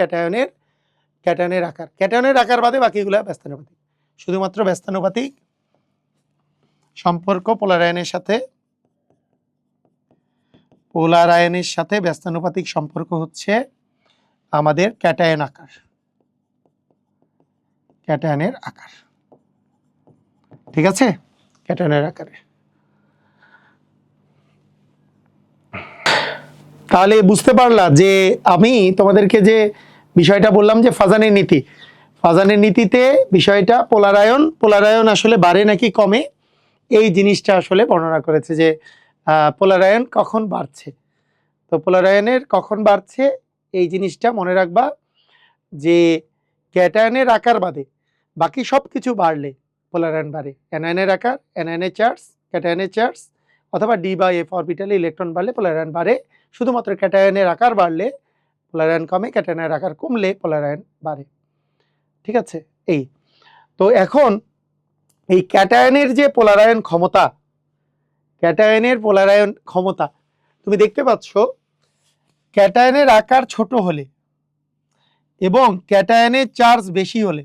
ক্যাটায়নের আকার বাদে বাকিগুলো ব্যস্তানুপাতিক। শুধুমাত্র ব্যস্তানুপাতিক সম্পর্ক পোলার আয়নের সাথে ব্যস্তানুপাতিক সম্পর্ক হচ্ছে আমাদের ক্যাটায়নের আকার, ঠিক আছে, ক্যাটায়নের আকারে। তাহলে বুঝতে পারলা যে আমি তোমাদেরকে যে বিষয়টা বললাম যে ফাজানের নীতিতে বিষয়টা পোলার আয়ন আসলে বাড়ে নাকি কমে, এই জিনিসটা আসলে বর্ণনা করেছে যে পোলার আয়ন কখন বাড়ছে। তো পোলার আয়নের কখন বাড়ছে এই জিনিসটা মনে রাখবা যে ক্যাটায়নের আকার বাদে বাকি সব কিছু বাড়লে পোলার আয়ন বাড়ে। অ্যানায়নের আকার, অ্যানায়নের চার্জ, ক্যাটায়নের চার্জ অথবা ডি বা এফ অরবিটালে ইলেকট্রন বাড়লে পোলার আয়ন বাড়ে। শুধুমাত্র ক্যাটায়নের আকার বাড়লে পোলার আয়ন কমে, ক্যাটায়নের আকার কমলে পোলার আয়ন বাড়ে, ঠিক আছে। তো এখন এই ক্যাটায়নের পোলার আয়ন ক্ষমতা তুমি দেখতে পাচ্ছ, ক্যাটায়নের আকার ছোট হলে এবং ক্যাটায়নের চার্জ বেশি হলে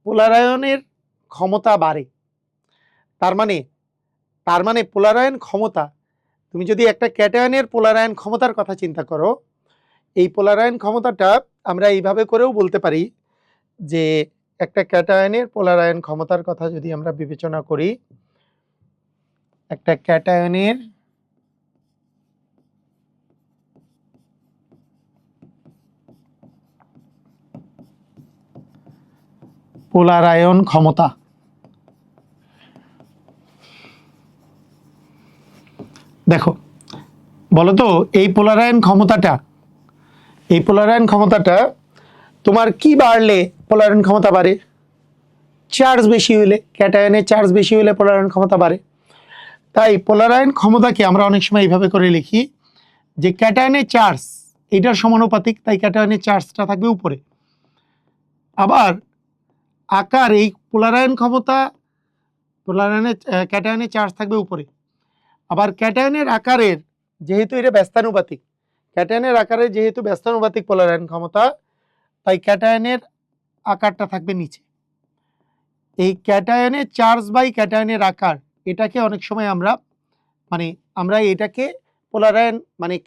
পোলার আয়নের ক্ষমতা বাড়ে। তার মানে পোলার আয়ন ক্ষমতা, তুমি যদি একটা ক্যাটায়নের পোলার আয়ন ক্ষমতার কথা চিন্তা করো, এই পোলার আয়ন ক্ষমতাটা আমরা এইভাবে করেও বলতে পারি যে একটা ক্যাটায়নের পোলার আয়ন ক্ষমতার কথা যদি আমরা বিবেচনা করি, একটা ক্যাটায়নের পোলার আয়ন ক্ষমতা, দেখো বলতো এই পোলার আয়ন ক্ষমতাটা তোমার কি বাড়লে পোলার আয়ন ক্ষমতা বাড়ে? চার্জ বেশি হলে, ক্যাটায়নের চার্জ বেশি হলে পোলার আয়ন ক্ষমতা বাড়ে। তাই পোলার আয়ন ক্ষমতাকে আমরা অনেক সময় এইভাবে করে লিখি যে ক্যাটায়নের চার্জ এটার সমানুপাতিক, তাই ক্যাটায়নের চার্জটা থাকবে উপরে। আবার আকার, এই পোলার আয়ন ক্ষমতা, ক্যাটায়নের চার্জ থাকবে উপরে। আবার ক্যাটায়নের আকারের যেহেতু এটা ব্যস্তানুপাতিক, পোলার আয়ন ক্ষমতা, তাই ক্যাটায়নের আকারটা থাকবে নিচে। এই ক্যাটায়নের চার্জ বাই ক্যাটায়নের আকার, এটাকে অনেক সময় আমরা এটাকে পোলার আয়ন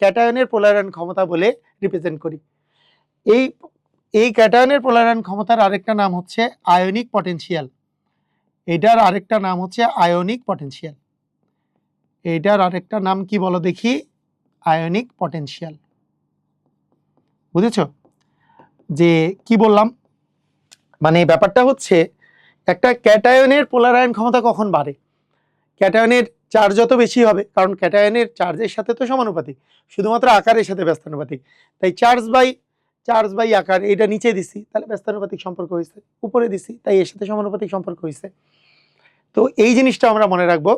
ক্যাটায়নের পোলার আয়ন ক্ষমতা বলে রিপ্রেজেন্ট করি। এই ক্যাটায়নের পোলার আয়ন ক্ষমতার আরেকটা নাম হচ্ছে আয়নিক পটেনশিয়াল। এটার আরেকটা নাম কি বলো দেখি? Ionic potential. বুঝেছো যে কি বললাম? মানে ব্যাপারটা হচ্ছে একটা ক্যাটায়নের পোলারায়ন ক্ষমতা কখন বাড়ে? ক্যাটায়নের চার্জ যত বেশি হবে, কারণ ক্যাটায়নের চার্জের সাথে তো সমানুপাতিক, শুধুমাত্র আকারের সাথে ব্যস্তানুপাতিক, তাই চার্জ বাই আকার, এটা নিচে দিছি তাহলে ব্যস্তানুপাতিক সম্পর্ক হয়েছে, উপরে দিছি তাই এর সাথে সমানুপাতিক সম্পর্ক হয়েছে। তো এই জিনিসটা আমরা মনে রাখবো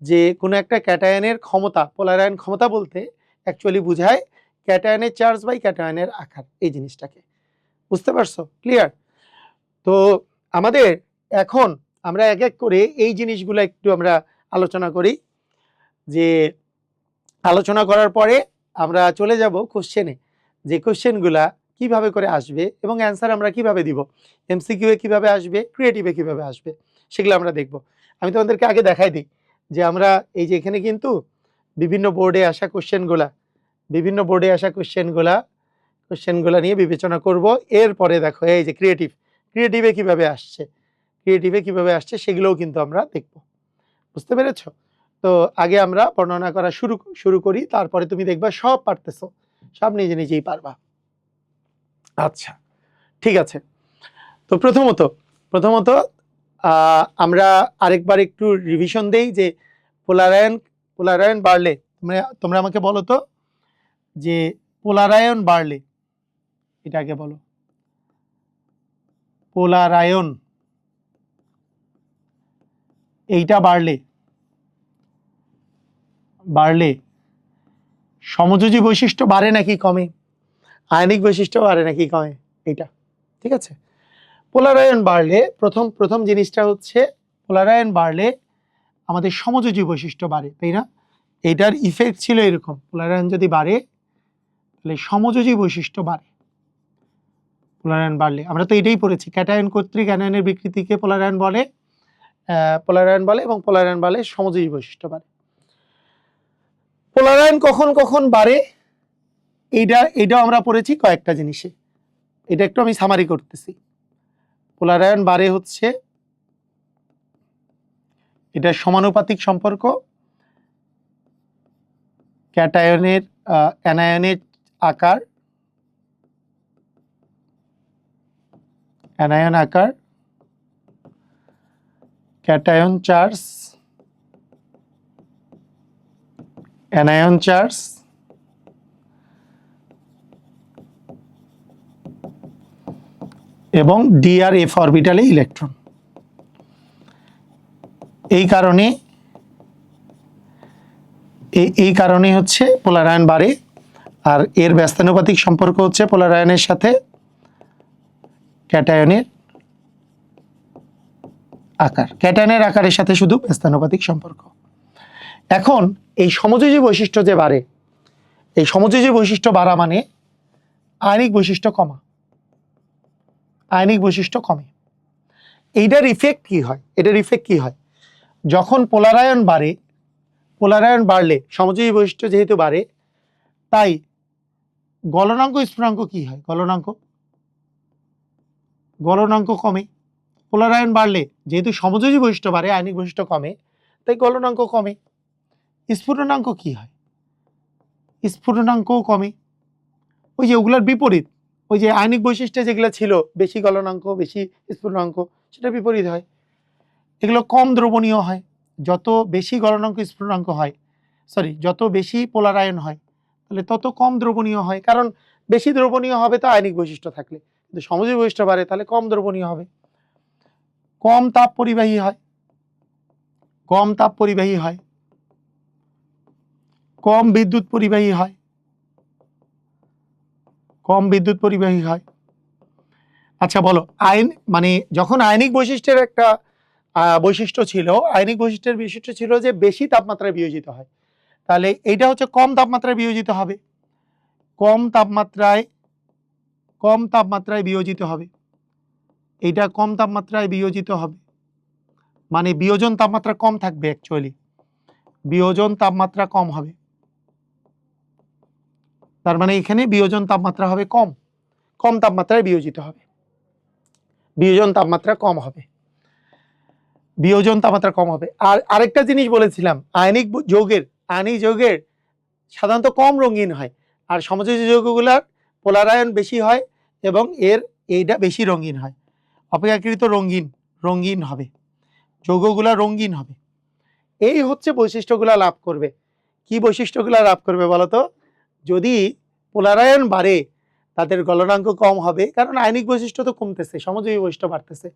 যে কোনো একটা ক্যাটায়নের ক্ষমতা, পোলারায়ন ক্ষমতা বলতে অ্যাকচুয়ালি বোঝায় ক্যাটায়নের চার্জ বাই ক্যাটায়নের আকার, এই জিনিসটাকে। বুঝতে পারছো? ক্লিয়ার? তো আমাদের এখন আমরা এক এক করে এই জিনিসগুলো একটু আমরা আলোচনা করি, যে আলোচনা করার পরে আমরা চলে যাব কোশ্চেনে, যে কোশ্চেনগুলা কিভাবে করে আসবে এবং অ্যান্সার আমরা কিভাবে দিব, এমসিকিউ এ কিভাবে আসবে, ক্রিয়েটিভে কিভাবে আসবে, সেগুলো আমরা দেখব। আমি তোমাদেরকে আগে দেখাই দিই যে আমরা এই যে এখানে কিন্তু বিভিন্ন বোর্ডে আসা কোশ্চেনগুলা নিয়ে বিবেচনা করব। এরপরে দেখো এই যে ক্রিয়েটিভে কিভাবে আসছে সেগুলোও কিন্তু আমরা দেখব। বুঝতে পেরেছো? তো আগে আমরা বর্ণনা করা শুরু করি, তারপরে তুমি দেখবা সব পারতেছো, সব নিজেই পারবা। আচ্ছা, ঠিক আছে। তো প্রথমত আমরা আরেকবার একটু রিভিশন দেই যে পোলারায়ন বাড়লে, তোমরা আমাকে বলো তো যে পোলারায়ন বাড়লে, এটা আগে বলো, পোলারায়ন এইটা বাড়লে সমযোজী বৈশিষ্ট্য বাড়ে নাকি কমে, আয়নিক বৈশিষ্ট্য বাড়ে নাকি কমে, এইটা। ঠিক আছে? পোলারায়ন বাড়লে প্রথম জিনিসটা হচ্ছে, পোলারায়ন বাড়লে আমাদের সমযোজী বৈশিষ্ট্য বাড়ে, তাই না? এইটার ইফেক্ট ছিল এরকম, পোলারায়ন যদি বাড়ে তাহলে সমযোজী বৈশিষ্ট্য বাড়ে। পোলারায়ন বাড়লে আমরা তো এটাই পড়েছি, ক্যাটায়ন কর্তৃক অ্যানায়নের বিকৃতিকে পোলারায়ন বলে এবং পোলারায়ন বাড়লে সমযোজী বৈশিষ্ট্য বাড়ে। পোলারায়ন কখন বাড়ে এইটাও আমরা পড়েছি কয়েকটা জিনিসে, এটা একটু আমি সামারি করতেছি। পোলারায়ন বাড়ে হচ্ছে এটা সমানুপাতিক সম্পর্ক ক্যাটায়নের অ্যানায়নের আকার, অ্যানায়ন আকার, ক্যাটায়ন চার্জ, অ্যানায়ন চার্জ এবং ডি আর এফ অরবিটালে ইলেকট্রন। এই কারণে হচ্ছে পোলারায়ন বাড়ে। আর এর ব্যস্তানুপাতিক সম্পর্ক হচ্ছে পোলারায়নের সাথে ক্যাটায়নের আকার, ক্যাটায়নের আকারের সাথে শুধু ব্যস্তানুপাতিক সম্পর্ক। এখন এই সমযোজী বৈশিষ্ট্য যে বাড়ে, এই সমযোজী বৈশিষ্ট্য বাড়া মানে আয়নিক বৈশিষ্ট্য কমে। এইটার ইফেক্ট কি হয়? যখন পোলারায়ন বাড়লে সমযোজী বৈশিষ্ট্য যেহেতু বাড়ে, তাই গলনাঙ্ক স্ফুটনাঙ্ক কি হয়? গলনাঙ্ক কমে। পোলারায়ন বাড়লে যেহেতু সমযোজী বৈশিষ্ট্য বাড়ে, আয়নিক বৈশিষ্ট্য কমে, তাই গলনাঙ্ক কমে। স্ফুটনাঙ্ক কি হয়? স্ফুটনাঙ্কও কমে। ওই যে ওগুলোর বিপরীত, ওই যে আয়নিক বৈশিষ্ট্যে যেগুলো ছিল বেশি গলনাঙ্ক বেশি স্ফুটনাঙ্ক, সেটা বিপরীত হয়। এগুলো কম দ্রবণীয় হয়। যত বেশি গলনাঙ্ক স্ফুটনাঙ্ক হয়, যত বেশি পোলারায়ন হয়, তাহলে তত কম দ্রবণীয় হয়, কারণ বেশি দ্রবণীয় হবে তো আয়নিক বৈশিষ্ট্য থাকলে, কিন্তু সমযোজী বৈশিষ্ট্য বাড়ে তাহলে কম দ্রবণীয় হবে, কম তাপ পরিবাহী হয়, কম বিদ্যুৎ পরিবাহী হয়। আচ্ছা বলো, যখন আয়নিক বৈশিষ্ট্যের একটা বৈশিষ্ট্য ছিল যে বেশি তাপমাত্রায় বিয়োজিত হয়, তাহলে এইটা হচ্ছে কম তাপমাত্রায় বিয়োজিত হবে, এইটা কম তাপমাত্রায় বিয়োজিত হবে, মানে বিয়োজন তাপমাত্রা কম থাকবে, অ্যাকচুয়ালি বিয়োজন তাপমাত্রা কম হবে, তার মানে এখানে বিয়োজন তাপমাত্রা হবে কম তাপমাত্রায় বিয়োজিত হবে, বিয়োজন তাপমাত্রা কম হবে। আর আরেকটা জিনিস বলেছিলাম, আয়নিক যৌগের সাধারণত কম রঙিন হয়, আর সমযোজী যৌগগুলার পোলারায়ন বেশি হয় এবং এইটা বেশি রঙিন হয়, অপেক্ষাকৃত রঙিন হবে, যৌগগুলা রঙিন হবে। এই হচ্ছে বৈশিষ্ট্যগুলা লাভ করবে। কি বৈশিষ্ট্যগুলা লাভ করবে বলতো? যদি পোলারায়ন বাড়ে তাদের গলনাঙ্ক কম হবে, কারণ আয়নিক বৈশিষ্ট্য তো কমতেছে, সমযোজী বৈশিষ্ট্য বাড়তেছে।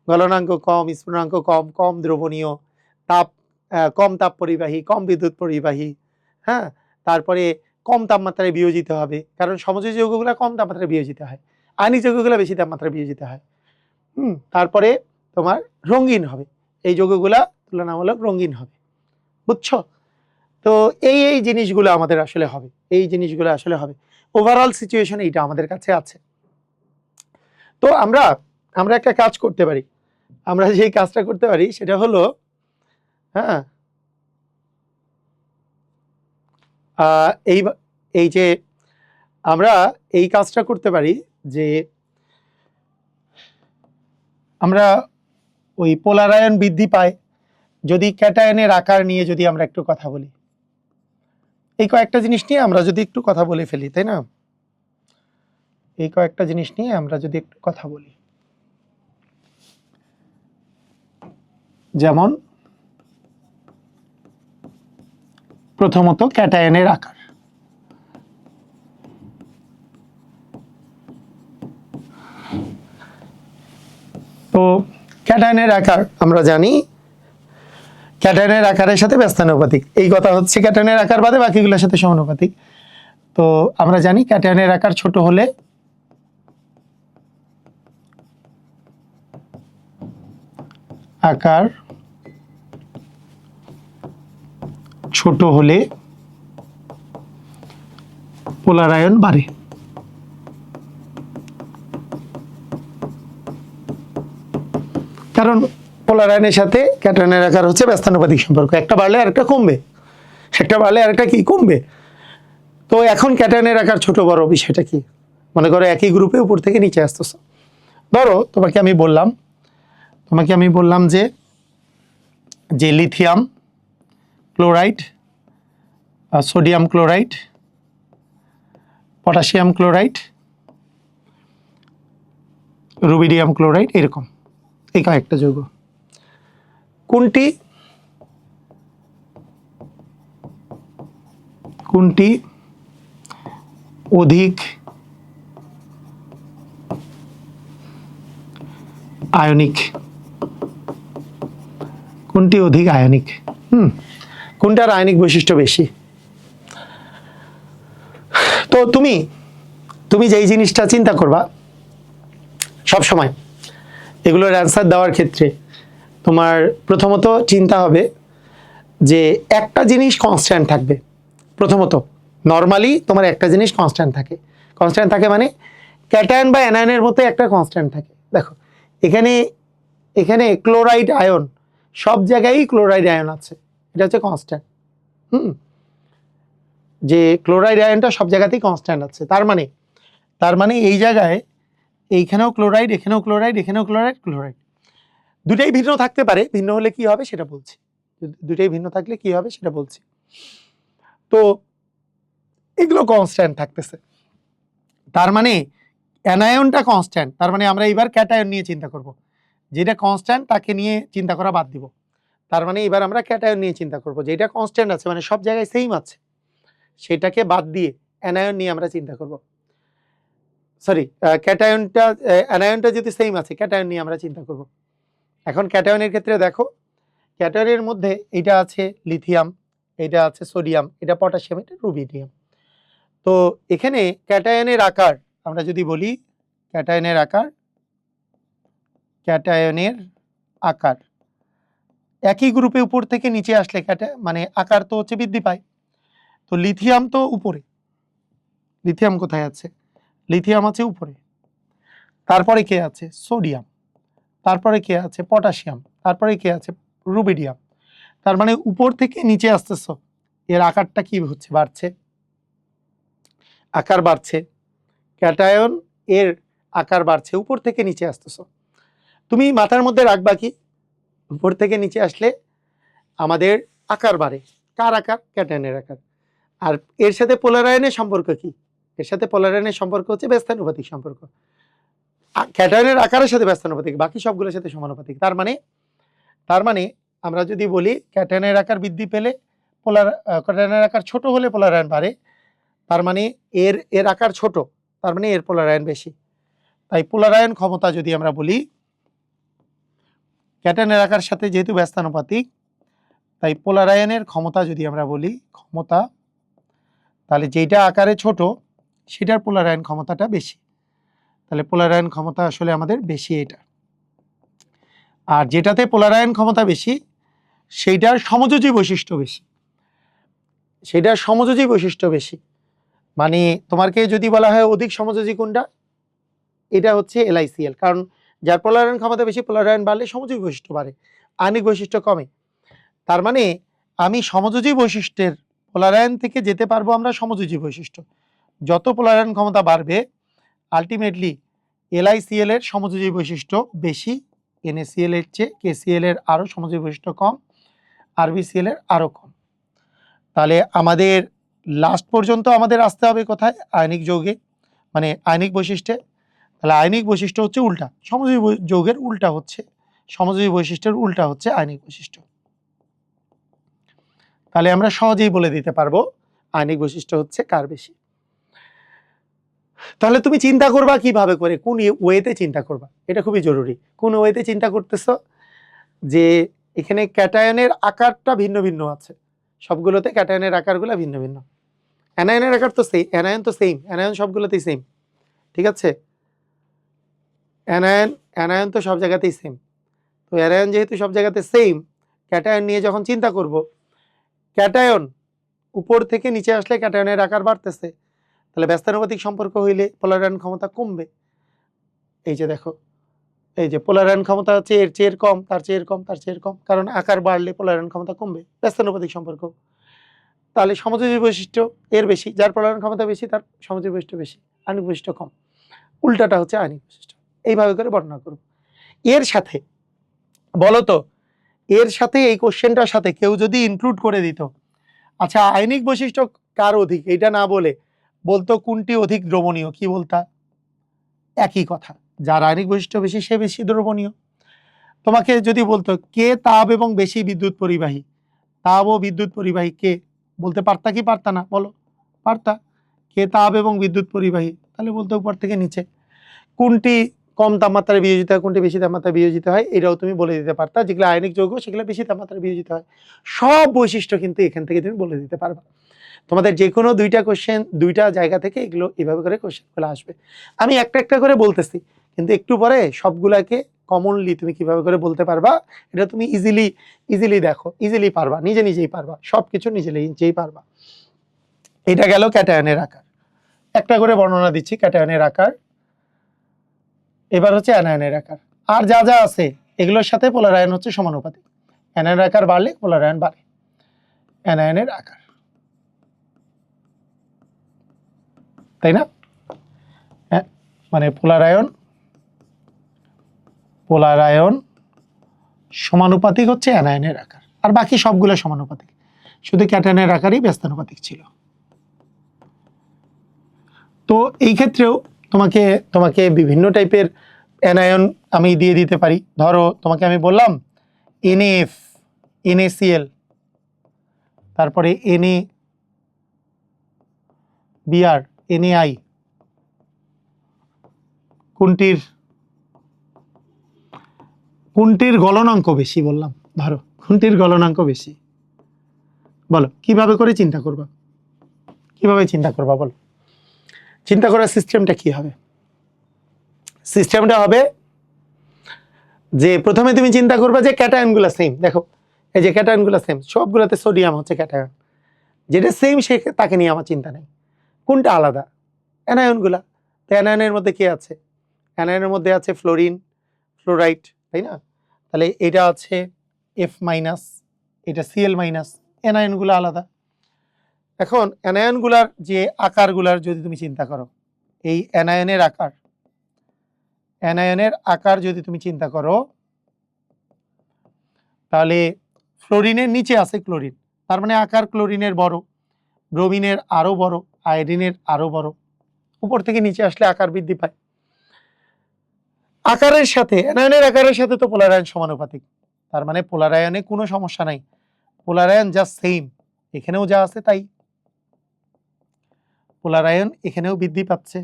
গলনাঙ্ক কম, স্ফুটনাঙ্ক কম, কম দ্রবণীয়, কম তাপ পরিবাহী, কম বিদ্যুৎ পরিবাহী, হ্যাঁ, তারপরে কম তাপমাত্রায় বিয়োজিত হবে, কারণ সমযোজী যৌগগুলো কম তাপমাত্রায় বিয়োজিত হয়, আয়নিক যৌগগুলো বেশি তাপমাত্রায় বিয়োজিত হয়। তারপরে তোমার রঙিন হবে, এই যৌগগুলা তুলনামূলক রঙিন হবে, বুঝছো? তো এই জিনিসগুলো আমাদের আসলে হবে, এই জিনিসগুলো আসলে হবে। ওভারঅল সিচুয়েশন এইটা আমাদের কাছে আছে। তো আমরা একটা কাজ করতে পারি, আমরা যেই কাজটা করতে পারি সেটা হলো, হ্যাঁ, এই যে আমরা এই কাজটা করতে পারি যে আমরা ওই পোলারায়ন বৃদ্ধি পায় যদি ক্যাটায়নের আকার নিয়ে যদি আমরা একটু কথা বলি, এই কয়েকটা জিনিস নিয়ে আমরা যদি একটু কথা বলে ফেলি, তাই না? এই কয়েকটা জিনিস নিয়ে আমরা যদি একটু কথা বলি, যেমন প্রথমত ক্যাটায়নের আকার। তো ক্যাটায়নের আকার আমরা জানি, ক্যাটায়নের আকারের সাথে ব্যস্তানুপাতিক, এই কথা হচ্ছে ক্যাটায়নের আকার বাদে বাকিগুলোর সাথে সমানুপাতিক। তো আমরা জানি ক্যাটায়নের আকার ছোট হলে পোলারায়ন বাড়ে। কারণ পোলারায়নের সাথে ক্যাটায়নের আকার হচ্ছে ব্যস্তানুপাতিক সম্পর্ক, একটা বাড়লে আরেকটা কমবে, একটা বাড়লে আরেকটা কি কমবে। তো এখন ক্যাটায়নের আকার ছোট বড় বিষয়টা কি? মনে করো একই গ্রুপে উপর থেকে নিচে আসতেছ, ধরো তোমাকে আমি বললাম যে lithium chloride, sodium chloride, potassium chloride, rubidium chloride, এরকম এই কয়েকটা যৌগ, কোনটি অধিক আয়নিক, কোনটার আয়নিক বৈশিষ্ট্য বেশি? তো তুমি যেই জিনিসটা চিন্তা করবা সব সময় এগুলোর অ্যান্সার দেওয়ার ক্ষেত্রে, তোমার প্রথমত চিন্তা হবে যে একটা জিনিস কনস্ট্যান্ট থাকবে। প্রথমত নর্মালি তোমার একটা জিনিস কনস্ট্যান্ট থাকে মানে ক্যাটায়ন বা অ্যানায়নের মধ্যে একটা কনস্ট্যান্ট থাকে। দেখো এখানে ক্লোরাইড আয়ন, সব জায়গায় ক্লোরাইড আয়ন আছে, এটা হচ্ছে কনস্ট্যান্ট। যে ক্লোরাইড আয়নটা সব জায়গাতেই কনস্ট্যান্ট আছে, তার মানে এই জায়গায় এইখানেও ক্লোরাইড, এখানেও ক্লোরাইড, এখানেও ক্লোরাইড, দুটাই ভিন্ন থাকতে পারে, ভিন্ন হলে কি হবে সেটা বলছি, দুটাই ভিন্ন থাকলে কি হবে সেটা বলছি। তো এগুলো কনস্ট্যান্ট থাকতেছে, তার মানে অ্যানায়নটা কনস্ট্যান্ট, তার মানে আমরা এবার ক্যাটায়ন নিয়ে চিন্তা করব, যেটা কনস্ট্যান্ট তাকে নিয়ে চিন্তা করা বাদ দিব। তার মানে এবার আমরা ক্যাটায়ন নিয়ে চিন্তা করব, যেটা কনস্ট্যান্ট আছে মানে সব জায়গায় সেম আছে, সেটাকে বাদ দিয়ে অ্যানায়ন নিয়ে আমরা চিন্তা করব। সরি, অ্যানায়নটা যদি সেম আছে, ক্যাটায়ন নিয়ে আমরা চিন্তা করব। এখন ক্যাটায়নের ক্ষেত্রে দেখো, ক্যাটায়নের মধ্যে এটা আছে লিথিয়াম, এটা আছে সোডিয়াম, এটা পটাশিয়াম, এটা রুবিডিয়াম। তো এখানে ক্যাটায়নের আকার আমরা যদি বলি, ক্যাটায়নের আকার একই গ্রুপে উপর থেকে নিচে আসলে মানে আকার তো হচ্ছে বৃদ্ধি পায়। তো লিথিয়াম তো উপরে, লিথিয়াম কোথায় আছে? লিথিয়াম আছে উপরে, তারপরে কে আছে? সোডিয়াম, তারপরে কে আছে? পটাশিয়াম, তারপরে কে আছে? রুবিডিয়াম। তার মানে উপর থেকে নিচে আসতেছ, এর আকারটা কি হচ্ছে? বাড়ছে, আকার বাড়ছে, ক্যাটায়ন এর আকার বাড়ছে, উপর থেকে নিচে আসতেছ। তুমি মাথার মধ্যে রাখবা কি, উপর থেকে নিচে আসলে আমাদের আকার বাড়ে, কার আকার? ক্যাটায়নের আকার। আর এর সাথে পোলারায়নের সম্পর্ক কি? এর সাথে পোলার আয়নের সম্পর্ক হচ্ছে ব্যস্তানুপাতিক সম্পর্ক। ক্যাটায়নের আকারের সাথে ব্যস্তানুপাতিক, বাকি সবগুলোর সাথে সমানুপাতিক। তার মানে আমরা যদি বলি ক্যাটায়নের আকার বৃদ্ধি পেলে ক্যাটায়নের আকার ছোট হলে পোলার আয়ন বাড়ে, তার মানে এর আকার ছোট, তার মানে এর পোলার আয়ন বেশি। তাই পোলার আয়ন ক্ষমতা যদি আমরা বলি ক্যাটায়নের আকার সাথে যেহেতু ব্যস্তানুপাতিক, তাই পোলার আয়নের ক্ষমতা যদি আমরা বলি ক্ষমতা, তাহলে যেটা আকারে ছোট সেটার পোলার আয়ন ক্ষমতাটা বেশি। তাহলে পোলার আয়ন ক্ষমতা আসলে আমাদের বেশি এটা। আর যেটাতে পোলার আয়ন ক্ষমতা বেশি সেইটার সমযোজী বৈশিষ্ট্য বেশি, সেটার সমযোজী বৈশিষ্ট্য বেশি। মানে তোমাকে যদি বলা হয় অধিক সমযোজী কোনটা, এটা হচ্ছে LiCl, কারণ যার পোলার আয়ন ক্ষমতা বেশি পোলার আয়ন বাড়লে সমযোজী বৈশিষ্ট্য বাড়ে, আয়নিক বৈশিষ্ট্য কমে। তার মানে আমি সমযোজী বৈশিষ্ট্যের পোলার আয়ন থেকে যেতে পারবো আমরা সমযোজী বৈশিষ্ট্য। যত পোলার আয়ন ক্ষমতা বাড়বে আলটিমেটলি LiCl এর সমযোজী বৈশিষ্ট্য বেশি NaCl এর চেয়ে, KCl এর আরও সমযোজী বৈশিষ্ট্য কম, RbCl এর আরও কম। তাহলে আমাদের লাস্ট পর্যন্ত আমাদের আসতে হবে কোথায়, আয়নিক যৌগে, মানে আয়নিক বৈশিষ্ট্যে। তাহলে আয়নিক বৈশিষ্ট্য হচ্ছে উল্টা, সমযোজী যৌগের উল্টা হচ্ছে, সমযোজী বৈশিষ্ট্যের উল্টা হচ্ছে আয়নিক বৈশিষ্ট্য। তাহলে আমরা সহজেই বলে দিতে পারবো আয়নিক বৈশিষ্ট্য হচ্ছে কার বেশি। তাহলে তুমি চিন্তা করবা কিভাবে করে, কোন ওয়েতে চিন্তা করবা, এটা খুবই জরুরি। কোন ওয়েতে চিন্তা করতেছ, যে এখানে ক্যাটায়নের আকারটা ভিন্ন ভিন্ন আছে, সবগুলোতে ক্যাটায়নের আকারগুলো ভিন্ন ভিন্ন। অ্যানায়নের আকার তো সেম, অ্যানায়ন সবগুলোতেই সেম, ঠিক আছে? অ্যানায়ন তো সব জায়গাতেই সেম। তো অ্যানায়ন যেহেতু সব জায়গাতে সেম, ক্যাটায়ন নিয়ে যখন চিন্তা করব, ক্যাটায়ন উপর থেকে নিচে আসলে ক্যাটায়নের আকার বাড়তেছে, তাহলে ব্যস্তানুপাতিক সম্পর্ক হইলে পোলার আয়ন ক্ষমতা কমবে। এই যে দেখো, এই যে পোলার আয়ন ক্ষমতা হচ্ছে এর চেয়ে কম, তার চেয়ে কম, তার চেয়ে কম, কারণ আকার বাড়লে পোলার আয়ন ক্ষমতা কমবে, ব্যস্তানুপাতিক সম্পর্ক। তাহলে সমযোজী বৈশিষ্ট্য এর বেশি, যার পোলার আয়ন ক্ষমতা বেশি তার সমযোজী বৈশিষ্ট্য বেশি, আয়নিক বৈশিষ্ট্য কম। উল্টাটা হচ্ছে আয়নিক বৈশিষ্ট্য। এইভাবে করে বর্ণনা করব। এর সাথে বলো তো, এর সাথে এই কোশ্চেনটার সাথে কেউ যদি ইনক্লুড করে দিত, আচ্ছা আয়নিক বৈশিষ্ট্য কার অধিক, এটা না বলে বলতো কোনটি অধিক দ্রবণীয়, কি বলতা? একই কথা, যার আয়নিক বৈশিষ্ট্য বেশি সে বেশি দ্রবণীয়। তোমাকে যদি বলতো কে তাপ এবং বেশি বিদ্যুৎ পরিবাহী, তাপ ও বিদ্যুৎ পরিবাহী কে, বলতে পারতা কি পারতা না? বলো, পারতা। কে তাপ এবং বিদ্যুৎ পরিবাহী, তাহলে বলতে উপর থেকে নিচে। কোনটি কম তাপমাত্রায় বিয়োজিত হয়, কোনটি বেশি তাপমাত্রায় বিয়োজিত হয়, এটাও তুমি বলে দিতে পারতা। যেগুলো আয়নিক যৌগ সেগুলো বেশি তাপমাত্রায় বিয়োজিত হয়। সব বৈশিষ্ট্য কিন্তু এখান থেকে তুমি বলে দিতে পারবা। তোমাদের যে কোনো দুইটা কোশ্চেন দুইটা জায়গা থেকে এগুলো এভাবে করে কোশ্চেনগুলো আসবে। আমি একটা একটা করে বলতেছি, কিন্তু একটু পরে সবগুলাকে কমনলি তুমি কিভাবে করে বলতে পারবা, এটা তুমি ইজিলি দেখো, ইজিলি পারবা, নিজেই পারবা, সবকিছু নিজেই পারবা। এটা গেল ক্যাটায়নের আকার। একটা করে বর্ণনা দিচ্ছি ক্যাটায়নের আকার। এবার হচ্ছে অ্যানায়নের আকার। আর যা যা আছে এগুলোর সাথে পোলার আয়ন হচ্ছে সমানুপাতিক। অ্যানায়নের আকার বাড়লে পোলার আয়ন বাড়ে। অ্যানায়নের আকার, তাই না? মানে পোলার আয়ন সমানুপাতিক হচ্ছে অ্যানায়নের আকার, আর বাকি সবগুলো সমানুপাতিক, শুধু ক্যাটায়নের আকারই ব্যস্তানুপাতিক ছিল। তো এই ক্ষেত্রেও তোমাকে বিভিন্ন টাইপের অ্যানায়ন আমি দিয়ে দিতে পারি। ধরো তোমাকে আমি বললাম NaF, NaCl, তারপরে NaBr, NaI, কোনটির গলনাঙ্ক বেশি বললাম, ধরো কোনটির গলনাঙ্ক বেশি, বলো কিভাবে করে চিন্তা করবা, বলো? চিন্তা করার সিস্টেমটা কি হবে? সিস্টেমটা হবে যে প্রথমে তুমি চিন্তা করবা যে ক্যাটায়নগুলো সেম। দেখো এই যে ক্যাটায়নগুলো সেম, সবগুলোতে সোডিয়াম হচ্ছে ক্যাটায়ন, যেটা সেম সে তাকে নিয়ে আমার চিন্তা নেই। কোনটা আলাদা? অ্যানায়নগুলা। তো অ্যানায়নের মধ্যে কে আছে? অ্যানায়নের মধ্যে আছে ফ্লোরিন, ফ্লোরাইড, তাই না? তাহলে এটা আছে F-, এটা Cl-, অ্যানায়নগুলো আলাদা। এখন অ্যানায়নগুলার যে আকারগুলার যদি তুমি চিন্তা করো, এই অ্যানায়নের আকার যদি তুমি চিন্তা করো, তাহলে ফ্লোরিনের নিচে আছে ক্লোরিন, তার মানে আকার ক্লোরিনের বড়, ব্রোমিনের আরো বড়, আয়োডিনের আরো বড়, উপর থেকে নিচে আসলে আকার বৃদ্ধি পায়। আকারের সাথে অ্যানায়নের আকারের সাথে তো পোলার আয়ন সমানুপাতিক, তার মানে পোলার আয়নে কোনো সমস্যা নাই, পোলার আয়ন জাস্ট সেম, এখানেও যা আছে তাই, পোলার আয়ন এখানেও বৃদ্ধি পাচ্ছে,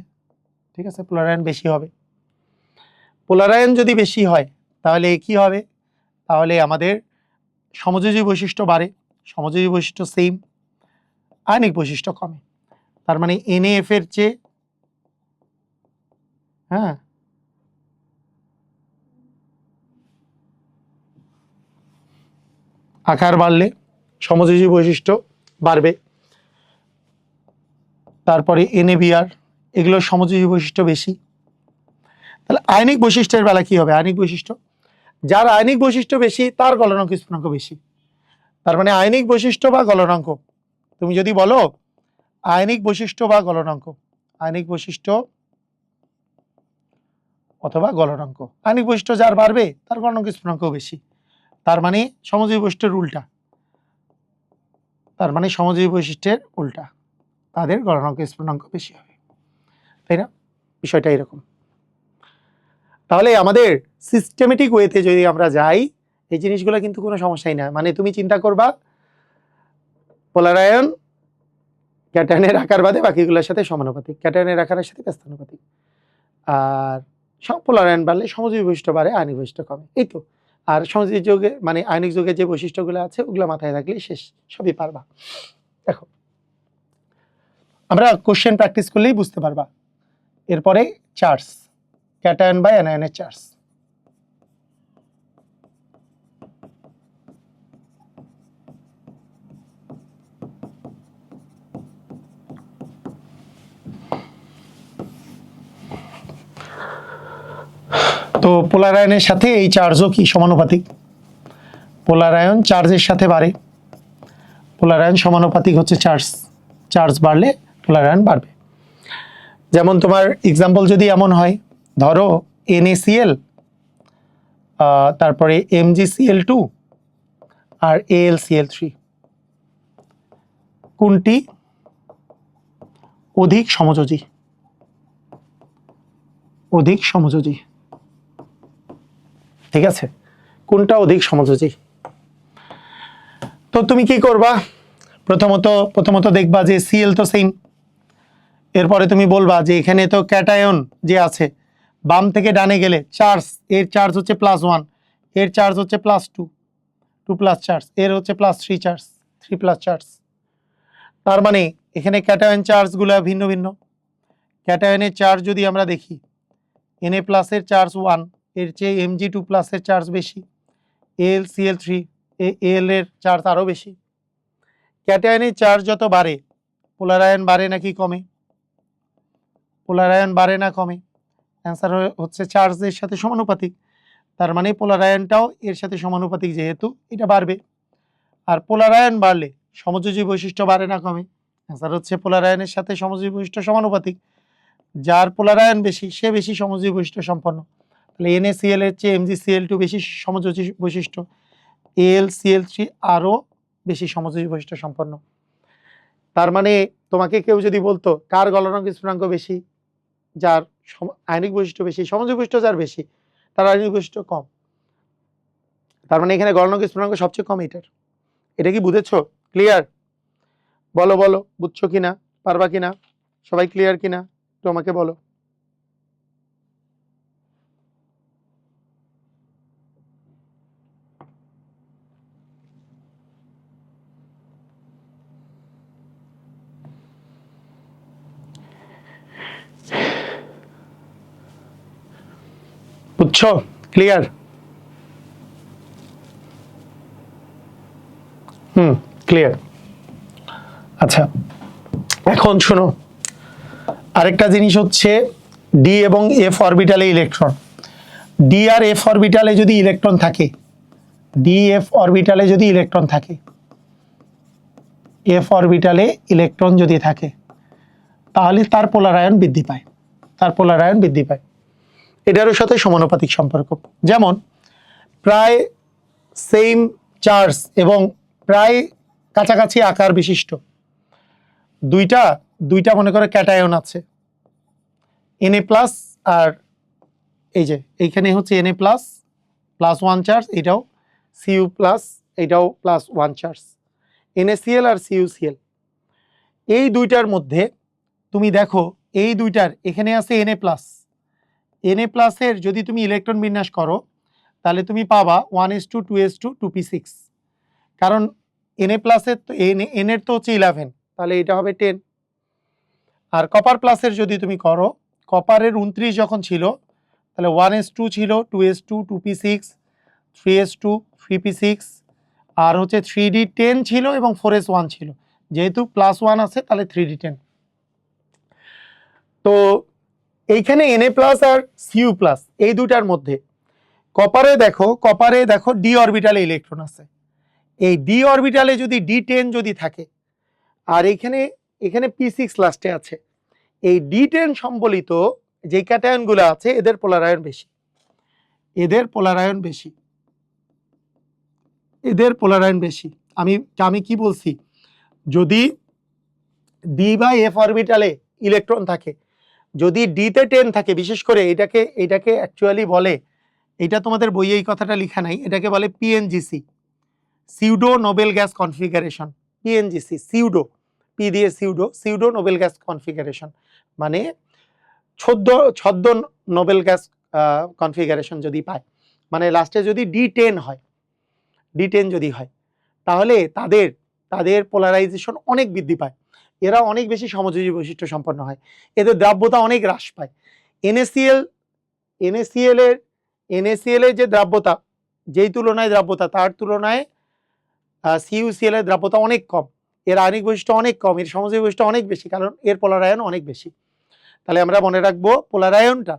ঠিক আছে, পোলার আয়ন বেশি হবে। পোলার আয়ন যদি বেশি হয় তাহলে কি হবে, তাহলে আমাদের সমযোজী বৈশিষ্ট্য বাড়ে, সমযোজী বৈশিষ্ট্য সেম, আয়নিক বৈশিষ্ট্য কমে। তার মানে NaF এর চেয়ে আকার বাড়লে সমযোজী বৈশিষ্ট্য বাড়বে। তারপরে NaBr, এগুলোর সমযোজী বৈশিষ্ট্য বেশি। তাহলে আয়নিক বৈশিষ্ট্যের বেলা কি হবে, আয়নিক বৈশিষ্ট্য, যার আয়নিক বৈশিষ্ট্য বেশি তার গলনাঙ্ক স্ফুটনাঙ্ক বেশি। তার মানে আয়নিক বৈশিষ্ট্য বা গলনাঙ্ক, তুমি যদি বলো আয়নিক বৈশিষ্ট্য বা গলনাঙ্ক, আয়নিক বৈশিষ্ট্য অথবা গলনাঙ্ক, আয়নিক বৈশিষ্ট্য যার বাড়বে তার গলনাঙ্ক স্ফুটনাঙ্ক বেশি। তার মানে সমযোজী বৈশিষ্ট্যের উল্টা, তার মানে সমযোজী বৈশিষ্ট্যের উল্টা, তাদের গলনাঙ্ক স্ফুটনাঙ্ক বেশি হবে, তাই না? বিষয়টা এরকম। তাহলে আমাদের সিস্টেমেটিক ওয়েতে যদি আমরা যাই, এই জিনিসগুলো কিন্তু কোনো সমস্যাই না। মানে তুমি চিন্তা করবা পোলার আয়ন ক্যাটায়নের আকার বাদে বাকিগুলোর সাথে সমানুপাতিক, ক্যাটায়নের আকারের সাথে ব্যস্তানুপাতিক, আর পোলার আয়ন বাড়লে সমযোজী বৈশিষ্ট্য বাড়ে, আয়নিক বৈশিষ্ট্য কমে, এই তো। আর সমযোজী যোগে মানে আয়নিক যোগের যে বৈশিষ্ট্যগুলো আছে ওগুলো মাথায় রাখলেই শেষ, সবই পারবা। দেখো আমরা কোশ্চেন প্র্যাকটিস করলেই বুঝতে পারবা। এরপরে চার্জ, ক্যাটায়ন বা অ্যানায়নের চার্জ। তো পোলার আয়নের সাথে এই চার্জও কি সমানুপাতিক, পোলার আয়ন চার্জের সাথে বাড়ে, পোলার আয়ন সমানুপাতিক হচ্ছে চার্জ, চার্জ বাড়লে পোলার আয়ন বাড়বে। যেমন তোমার এক্সাম্পল যদি এমন হয়, ধরো NaCl, তারপরে MgCl2 আর AlCl3, কোনটি অধিক সমযোজী, অধিক সমযোজী, ঠিক আছে, কোনটা অধিক সমযোজী? তো তুমি কি করবা, প্রথমত দেখবা যে Cl তো সেম, এরপরে তুমি বলবা যে এখানে তো ক্যাটায়ন যে আছে, বাম থেকে ডানে গেলে চার্জ, এর চার্জ হচ্ছে +1, এর চার্জ হচ্ছে +2, 2 প্লাস চার্জ, এর হচ্ছে +3 চার্জ, 3 প্লাস চার্জ। তার মানে এখানে ক্যাটায়ন চার্জগুলো ভিন্ন ভিন্ন। ক্যাটায়নের চার্জ যদি আমরা দেখি, Na প্লাসের চার্জ 1, এর চেয়ে Mg2 প্লাসের চার্জ বেশি, AlCl3 Al এর চার্জ আরও বেশি। ক্যাটায়নের চার্জ যত বাড়ে পোলার আয়ন বাড়ে নাকি কমে, পোলার আয়ন বাড়ে না কমে? অ্যান্সার হচ্ছে চার্জের সাথে সমানুপাতিক, তার মানে পোলার আয়নটাও এর সাথে সমানুপাতিক, যেহেতু এটা বাড়বে। আর পোলার আয়ন বাড়লে সমযোজী বৈশিষ্ট্য বাড়ে না কমে? অ্যান্সার হচ্ছে পোলার আয়নের সাথে সমযোজী বৈশিষ্ট্য সমানুপাতিক, যার পোলার আয়ন বেশি সে বেশি সমযোজী বৈশিষ্ট্য সম্পন্ন। তাহলে NaCl এর চেয়ে MgCl2 বেশি সমযোজী বৈশিষ্ট্য, AlCl3 আরও বেশি সমযোজী বৈশিষ্ট্য সম্পন্ন। তার মানে তোমাকে কেউ যদি বলতো কার গলনাঙ্ক স্ফুটনাঙ্ক বেশি, যার আয়নিক বৈশিষ্ট্য বেশি, সমযোজী বৈশিষ্ট্য যার বেশি তার আয়নিক বৈশিষ্ট্য কম, তার মানে এখানে গলনাঙ্ক স্ফুটনাঙ্ক সবচেয়ে কম এটার। এটা কি বুঝেছো? ক্লিয়ার? বলো বলো, বুঝছো কিনা, পারবা কিনা, সবাই ক্লিয়ার কিনা একটু আমাকে বলো। বুঝছো? ক্লিয়ার? ক্লিয়ার। আচ্ছা এখন শোনো, আরেকটা জিনিস হচ্ছে ডি এবং এফ অরবিটালে ইলেকট্রন, ডি আর এফ অরবিটালে যদি ইলেকট্রন থাকে, ডি এফ অরবিটালে যদি ইলেকট্রন থাকে, এফ অরবিটালে ইলেকট্রন যদি থাকে তাহলে তার পোলার আয়ন বৃদ্ধি পায়, তার পোলার আয়ন বৃদ্ধি পায়, এটারও সাথে সমানুপাতিক সম্পর্ক। যেমন প্রায় সেম চার্জ এবং প্রায় কাছাকাছি আকার বিশিষ্ট দুইটা মনে করে ক্যাটায়ন আছে, Na প্লাস, আর এই যে এইখানে হচ্ছে Na প্লাস প্লাস 1 চার্জ, এটাও Cu প্লাস, এটাও প্লাস 1 চার্জ, NaCl আর CuCl। এই দুইটার মধ্যে তুমি দেখো, এই দুইটার এখানে আছে Na প্লাস, Na প্লাসের যদি তুমি ইলেকট্রন বিন্যাস করো তাহলে তুমি পাবা 1s2 2s2 2p6, কারণ Na প্লাসের তো N এর তো হচ্ছে 11, তাহলে এটা হবে 10। আর কপার প্লাসের যদি তুমি করো, কপারের 29 যখন ছিল তাহলে 1s2 ছিল, 2s2 2p6, 3s2 3p6, আর হচ্ছে 3d10 ছিল এবং 4s1 ছিল, যেহেতু প্লাস 1 আছে তাহলে 3d10। তো এইখানে Na প্লাস আর Cu প্লাস এই দুটার মধ্যে কপারে দেখো ডি অরবিটালে ইলেকট্রন আছে। এই ডি অরবিটালে যদি d10 যদি থাকে, আর এখানে p6 লাস্টে আছে, এই d10 সম্বলিত যে ক্যাটায়নগুলো আছে এদের পোলারায়ন বেশি, এদের পোলারায়ন বেশি। আমি কি বলছি, যদি ডি বাই এফ অরবিটালে ইলেকট্রন থাকে, যদি ডিতে 10 থাকে, বিশেষ করে এটাকে অ্যাকচুয়ালি বলে, এটা তোমাদের বইয়ে এই কথাটা লেখা নাই, এটাকে বলে PNGC, pseudo noble gas configuration. PNGC pseudo, P দিয়ে সিউডো নোবেল গ্যাস কনফিগারেশন, মানে ছদ্ম নোবেল গ্যাস কনফিগারেশন যদি পায়, মানে লাস্টে যদি D10 হয়, D10 যদি হয় তাহলে তাদের পোলারাইজেশন অনেক বৃদ্ধি পায়, এরা অনেক বেশি সমযোজী বৈশিষ্ট্য সম্পন্ন হয়, এদের দ্রাব্যতা অনেক হ্রাস পায়। NaCl এর যে দ্রাব্যতা, যেই তুলনায় দ্রাব্যতা, তার তুলনায় CuCl এর দ্রাব্যতা অনেক কম, এর আয়নিক বৈশিষ্ট্য অনেক কম, এর সমযোজী বৈশিষ্ট্য অনেক বেশি, কারণ এর পোলারায়ন অনেক বেশি। তাহলে আমরা মনে রাখবো পোলারায়নটা,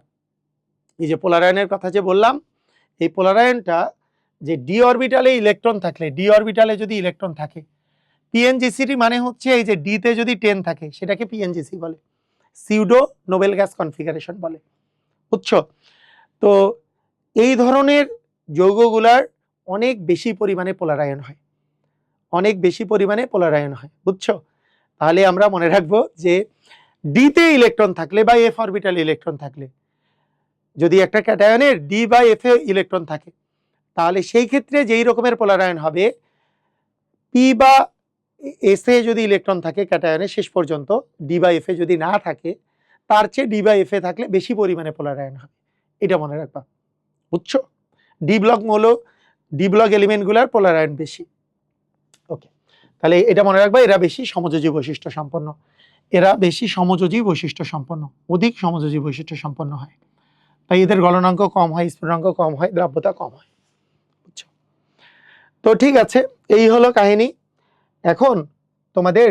এই যে পোলারায়নের কথা যে বললাম, এই পোলারায়নটা যে ডি অরবিটালে ইলেকট্রন থাকলে, ডি অরবিটালে যদি ইলেকট্রন থাকে, পিএনজিসিটি মানে হচ্ছে এই যে ডিতে যদি 10 থাকে সেটাকে পিএনজিসি বলে, সিউডো নোবেল গ্যাস কনফিগারেশন বলে, বুঝছো? তো এই ধরনের যৌগগুলার অনেক বেশি পরিমাণে পোলারায়ন হয়, বুঝছো? তাহলে আমরা মনে রাখবো যে ডিতে ইলেকট্রন থাকলে বা এফ অরবিটাল ইলেকট্রন থাকলে, যদি একটা ক্যাটায়নের ডি বা এফ এ ইলেকট্রন থাকে, তাহলে সেই ক্ষেত্রে যেই রকমের পোলারায়ন হবে, পি বা এস এ যদি ইলেকট্রন থাকে ক্যাটায়নে শেষ পর্যন্ত, ডি বা এফ এ যদি না থাকে, তার চেয়ে ডি বা এফ এ থাকলে বেশি পরিমাণে পোলারায়ন হবে, এটা মনে রাখবা, বুঝছো? ডি ব্লক এলিমেন্টগুলোর পোলারায়ন বেশি। ওকে, তাহলে এটা মনে রাখবা, এরা বেশি সমযোজী বৈশিষ্ট্য সম্পন্ন, অধিক সমযোজী বৈশিষ্ট্য সম্পন্ন হয়, তাই এদের গলনাঙ্ক কম হয়, স্ফুটনাঙ্ক কম হয়, দ্রাব্যতা কম হয়, বুঝছো? তো ঠিক আছে, এই হলো কাহিনী। এখন তোমাদের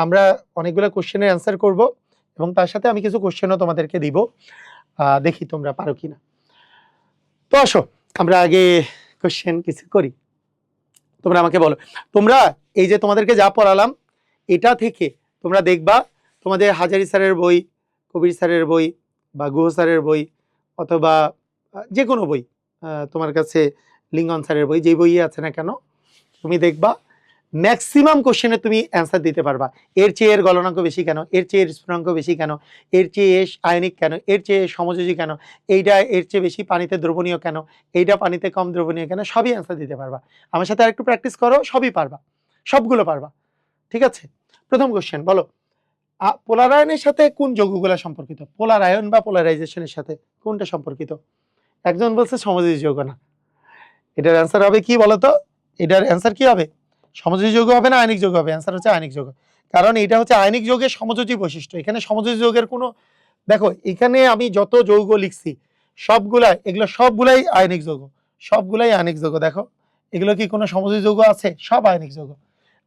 আমরা অনেকগুলো কোশ্চেনের অ্যান্সার করব, এবং তার সাথে আমি কিছু কোশ্চেনও তোমাদেরকে দিব, দেখি তোমরা পারো কিনা। তো আসো আমরা আগে কোশ্চেন কিছু করি, তোমরা আমাকে বলো, তোমরা এই যে তোমাদেরকে যা পড়ালাম এটা থেকে তোমরা দেখবা তোমাদের হাজারি স্যারের বই, কবির স্যারের বই বা গুহ স্যারের বই, অথবা যে কোনো বই, তোমার কাছে লিঙ্গন স্যারের বই, যেই বইয়ে আছে না কেন, তুমি দেখবা ম্যাক্সিমাম কোশ্চেনে তুমি অ্যান্সার দিতে পারবা। এর চেয়ে এর গলনাঙ্ক বেশি কেন, এর চেয়ে এর স্ফুটনাঙ্ক বেশি কেন, এর চেয়ে এর আয়নিক কেন, এর চেয়ে সমযোজী কেন, এইটা এর চেয়ে বেশি পানিতে দ্রবণীয় কেন, এইটা পানিতে কম দ্রবণীয় কেন, সবই অ্যান্সার দিতে পারবা। আমার সাথে আরেকটু প্র্যাকটিস করো, সবই পারবা, সবগুলো পারবা, ঠিক আছে? প্রথম কোশ্চেন বলো, পোলারায়নের সাথে কোন যৌগগুলো সম্পর্কিত? পোলারায়ন বা পোলারাইজেশনের সাথে কোনটা সম্পর্কিত? একজন বলছে সমযোজী যৌগ না, এটার অ্যান্সার হবে কি বলতো? এটার অ্যান্সার কি হবে? সমযোজী যৌগ হবে না আয়নিক যৌগ হবে? অ্যান্সার হচ্ছে আয়নিক যৌগ, কারণ এটা হচ্ছে আয়নিক যৌগের সমযোজী বৈশিষ্ট্য। এখানে সমযোজী যৌগের কোনো, দেখো এখানে আমি যত যৌগ লিখছি এগুলো সবগুলাই আয়নিক যৌগ, দেখো এগুলো কি কোনো সমযোজী যৌগ আছে? সব আয়নিক যৌগ।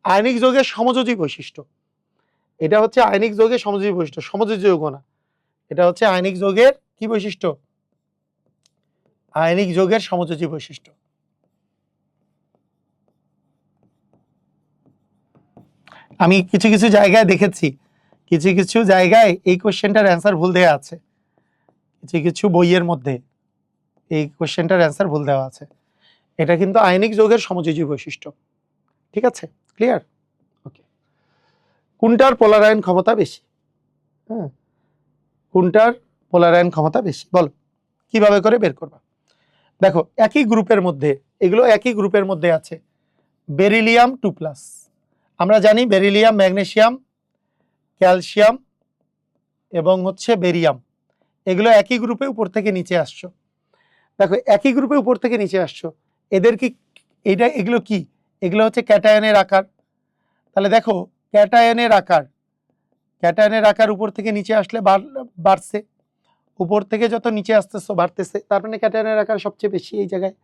আয়নিক যৌগের সমযোজী বৈশিষ্ট্য, এটা হচ্ছে আয়নিক যৌগের সমযোজী বৈশিষ্ট্য, সমযোজী যৌগ না, এটা হচ্ছে আয়নিক যৌগের কি বৈশিষ্ট্য? আয়নিক যৌগের সমযোজী বৈশিষ্ট্য। আমি কিছু কিছু জায়গায় দেখেছি, কিছু জায়গায় এই কোশ্চেনটার অ্যান্সার ভুল দেওয়া আছে, কিছু বইয়ের মধ্যে এই কোশ্চেনটার অ্যান্সার ভুল দেওয়া আছে। এটা কিন্তু আয়নিক যৌগের সমযোজী বৈশিষ্ট্য, ঠিক আছে? ক্লিয়ার? ওকে, কোনটার পোলারায়ন ক্ষমতা বেশি? হ্যাঁ, কোনটার পোলারায়ন ক্ষমতা বেশি। বলো কিভাবে করে বের করবা? দেখো একই গ্রুপের মধ্যে, এগুলো একই গ্রুপের মধ্যে আছে। বেরিলিয়াম 2+, আমরা জানি বেরিলিয়াম, ম্যাগনেসিয়াম, ক্যালসিয়াম এবং হচ্ছে বেরিয়াম, এগুলো একই গ্রুপে উপর থেকে নিচে আসছো। দেখো একই গ্রুপে উপর থেকে নিচে আসছো, এদের কি এগুলো কি? এগুলো হচ্ছে ক্যাটায়নের আকার। তাহলে দেখো ক্যাটায়নের আকার উপর থেকে নিচে আসলে বাড়ছে, উপর থেকে যত নিচে আসতেছে বাড়তেছে, তার মানে ক্যাটায়নের আকার সবচেয়ে বেশি এই জায়গায়।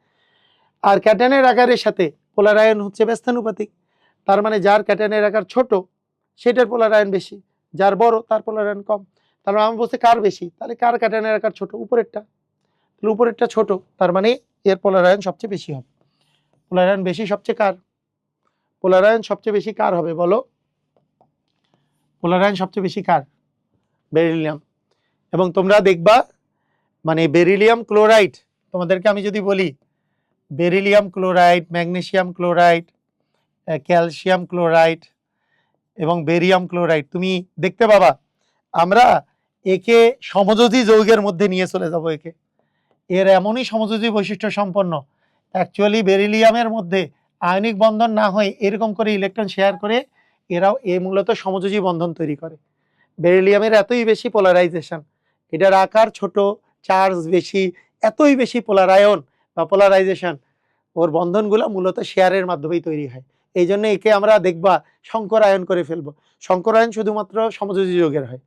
আর ক্যাটায়নের আকারের সাথে পোলারায়ন হচ্ছে ব্যস্তানুপাতিক, তার মানে যার ক্যাটায়নের আকার ছোট সেটার পোলারায়ন বেশি, যার বড় তার পোলারায়ন কম। তার মানে আমি বলছি কার বেশি, তাহলে কার ক্যাটায়নের আকার ছোট? উপরেরটা। তাহলে উপরেরটা ছোট, তার মানে এর পোলারায়ন সবচেয়ে বেশি হবে। পোলারায়ন বেশি সবচেয়ে কার? পোলারায়ন সবচেয়ে বেশি কার হবে বলো? পোলারায়ন সবচেয়ে বেশি কার? বেরিলিয়াম। এবং তোমরা দেখবা মানে বেরিলিয়াম ক্লোরাইড, তোমাদেরকে আমি যদি বলি beryllium chloride, magnesium chloride, calcium chloride এবং বেরিয়াম ক্লোরাইড, তুমি দেখতে পাবা আমরা একে সমযোজী যৌগের মধ্যে নিয়ে চলে যাব। এর এমনই সমযোজী বৈশিষ্ট্য সম্পন্ন, অ্যাকচুয়ালি বেরিলিয়ামের মধ্যে আয়নিক বন্ধন না হয়ে এরকম করে ইলেকট্রন শেয়ার করে এরাও মূলত সমযোজী বন্ধন তৈরি করে। বেরিলিয়ামের এতই বেশি পোলারাইজেশন, এটার আকার ছোট, চার্জ বেশি, এতই বেশি পোলারায়ন বা পোলারাইজেশন, ওর বন্ধনগুলো মূলত শেয়ারের মাধ্যমেই তৈরি হয়। এই জন্য একে আমরা দেখবা শঙ্করায়ন করে ফেলবো। শঙ্করায়ন শুধুমাত্র সমযোজী যৌগের হয়,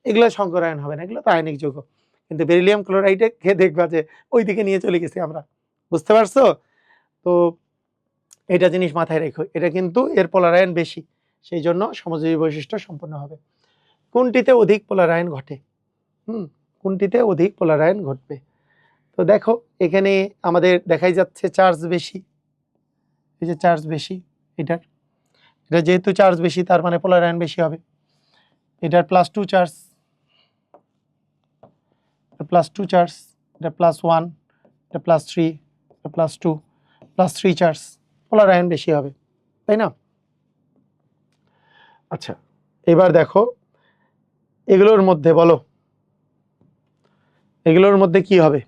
এগুলো শঙ্করায়ন হবে না, এগুলো তো আয়নিক যৌগ। কিন্তু বেরিলিয়াম ক্লোরাইডে খেয়ে দেখবা যে ওই দিকে নিয়ে চলে গেছি আমরা। বুঝতে পারছো? তো এটা জিনিস মাথায় রেখো, এটা কিন্তু এর পোলারায়ন বেশি, সেই জন্য সমযোজী বৈশিষ্ট্য সম্পন্ন হবে। কোনটিতে অধিক পোলারায়ন ঘটে? কোনটিতে অধিক পোলারায়ন ঘটবে? তো দেখো এখানে আমাদের দেখাই যাচ্ছে চার্জ বেশি, এই যে চার্জ বেশি এটা যেহেতু চার্জ বেশি তার মানে পোলারায়ন বেশি হবে। এটার +2 চার্জ, +2 চার্জ, এটা +1, এটা +3, এটা +2, +3 চার্জ, পোলারায়ন বেশি হবে, তাই না? আচ্ছা এবার দেখো এগুলোর মধ্যে বলো, এগুলোর মধ্যে কি হবে?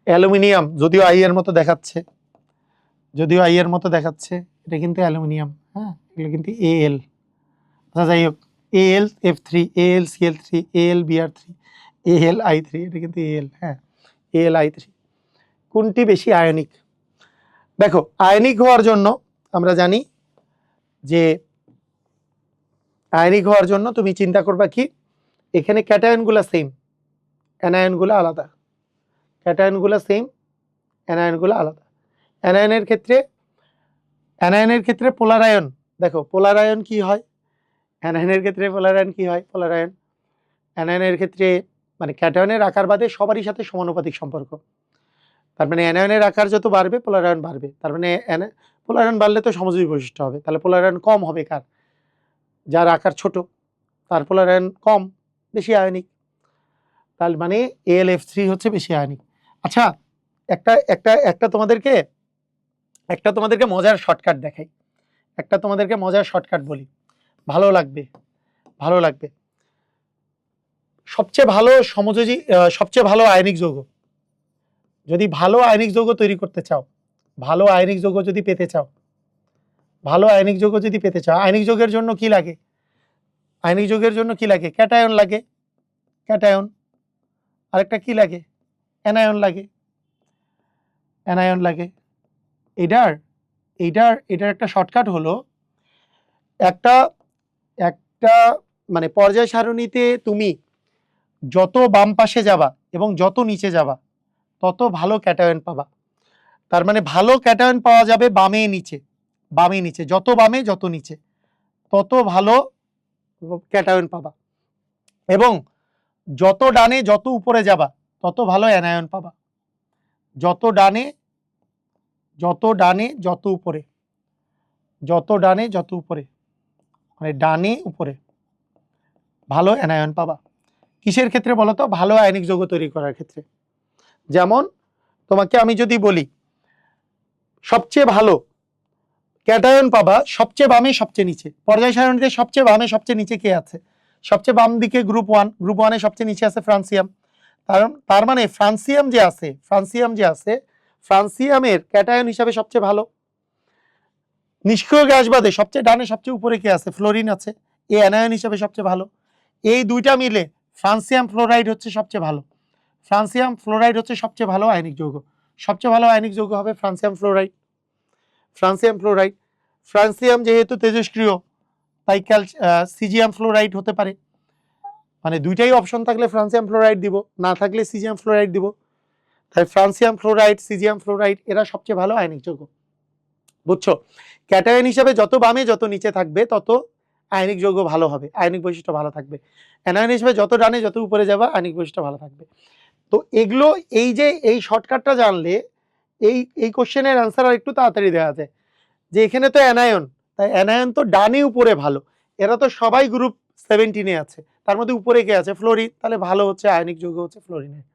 অ্যালুমিনিয়াম, যদিও আই এর মতো দেখাচ্ছে, এটা কিন্তু অ্যালুমিনিয়াম, হ্যাঁ এগুলো কিন্তু এল। আচ্ছা যাই হোক, AlF3, AlCl3, AlBr3, AlI3, এটা কিন্তু এল, হ্যাঁ AlI3। কোনটি বেশি আয়নিক? দেখো আয়নিক হওয়ার জন্য আমরা জানি যে আয়নিক হওয়ার জন্য তুমি চিন্তা করবা কি, এখানে ক্যাটায়নগুলো সেম, অ্যানায়নগুলো আলাদা। ক্যাটায়নগুলো সেম, অ্যানায়নগুলো আলাদা। অ্যানায়নের ক্ষেত্রে পোলারায়ন, দেখো পোলারায়ন কি হয়? অ্যানায়নের ক্ষেত্রে পোলারায়ন কি হয়? অ্যানায়নের ক্ষেত্রে মানে ক্যাটায়নের আকার বাদে সবারই সাথে সমানুপাতিক সম্পর্ক। তার মানে অ্যানায়নের আকার যত বাড়বে পোলারায়ন বাড়বে, তার মানে পোলারায়ন বাড়লে তো সমযোজী বৈশিষ্ট্য হবে, তাহলে পোলারায়ন কম হবে কার? যার আকার ছোট, তার পোলারায়ন কম, বেশি আয়নিক। তার মানে AlF3 হচ্ছে বেশি আয়নিক। আচ্ছা একটা একটা একটা তোমাদেরকে মজার শর্টকাট দেখাই, তোমাদেরকে মজার শর্টকাট বলি, ভালো লাগবে। সবচেয়ে ভালো সমযোজী, সবচেয়ে ভালো আয়নিক যৌগ, যদি ভালো আয়নিক যৌগ তৈরি করতে চাও, ভালো আয়নিক যৌগ যদি পেতে চাও, আয়নিক যৌগের জন্য কি লাগে? ক্যাটায়ন লাগে, আরেকটা কি লাগে? অ্যানায়ন লাগে। এটার একটা শর্টকাট হলো, একটা মানে পর্যায় সারণীতে তুমি যত বাম পাশে যাবা এবং যত নিচে যাবা তত ভালো ক্যাটায়ন পাবা। তার মানে ভালো ক্যাটায়ন পাওয়া যাবে বামে নিচে, যত বামে যত নিচে তত ভালো ক্যাটায়ন পাবা, এবং যত ডানে যত উপরে যাবা তত ভালো অ্যানায়ন পাবা। যত ডানে যত উপরে, মানে ডানে উপরে ভালো অ্যানায়ন পাবা। কিসের ক্ষেত্রে বলো তো? ভালো আয়নিক যৌগ তৈরি করার ক্ষেত্রে। যেমন তোমাকে আমি যদি বলি সবচেয়ে ভালো ক্যাটায়ন পাবা সবচেয়ে বামে সবচেয়ে নিচে, পর্যায় সারণীতে সবচেয়ে বামে সবচেয়ে নিচে কে আছে? সবচেয়ে বাম দিকে গ্রুপ 1, গ্রুপ 1 এ সবচেয়ে নিচে আছে ফ্রান্সিয়াম। তার মানে ফ্রান্সিয়াম যে আছে ফ্রান্সিয়ামের ক্যাটায়ন হিসাবে সবচেয়ে ভালো। নিষ্ক্রিয় গ্যাস বাদে সবচেয়ে ডানে সবচেয়ে উপরে কে আছে? ফ্লোরিন আছে, এই অ্যানায়ন হিসাবে সবচেয়ে ভালো। এই দুইটা মিলে ফ্রান্সিয়াম ফ্লোরাইড হচ্ছে সবচেয়ে ভালো। ফ্রান্সিয়াম ফ্লোরাইড হচ্ছে সবচেয়ে ভালো আয়নিক যৌগ। সবচেয়ে ভালো আয়নিক যৌগ হবে ফ্রান্সিয়াম ফ্লোরাইড। ফ্রান্সিয়াম যেহেতু তেজস্ক্রিয় তাই সিজিয়াম ফ্লোরাইড হতে পারে। মানে দুইটাই অপশন থাকলে ফ্রান্সিয়াম ফ্লোরাইড দিব, না থাকলে সিজিয়াম ফ্লোরাইড দিব। তাই ফ্রান্সিয়াম ফ্লোরাইড, সিজিয়াম ফ্লোরাইড এরা সবচেয়ে ভালো আয়নিক যৌগ। বুঝছো? ক্যাটায়ন হিসাবে যত বামে যত নিচে থাকবে তত আয়নিক যৌগ ভালো হবে, আয়নিক বৈশিষ্ট্য ভালো থাকবে। অ্যানায়ন হিসেবে যত ডানে যত উপরে যাবে আয়নিক বৈশিষ্ট্য ভালো থাকবে। তো এগুলো এই শর্টকাটটা জানলে এই কোশ্চেনের অ্যান্সার আর একটু তাড়াতাড়ি দেওয়া যায়। যে এখানে তো অ্যানায়ন, তাই অ্যানায়ন তো ডানে উপরে ভালো, এরা তো সবাই গ্রুপ 17 আছে, তার মধ্যে উপরে কে আছে? ফ্লোরিন, তাহলে ভালো হচ্ছে আয়নিক যৌগ হচ্ছে ফ্লোরিনের।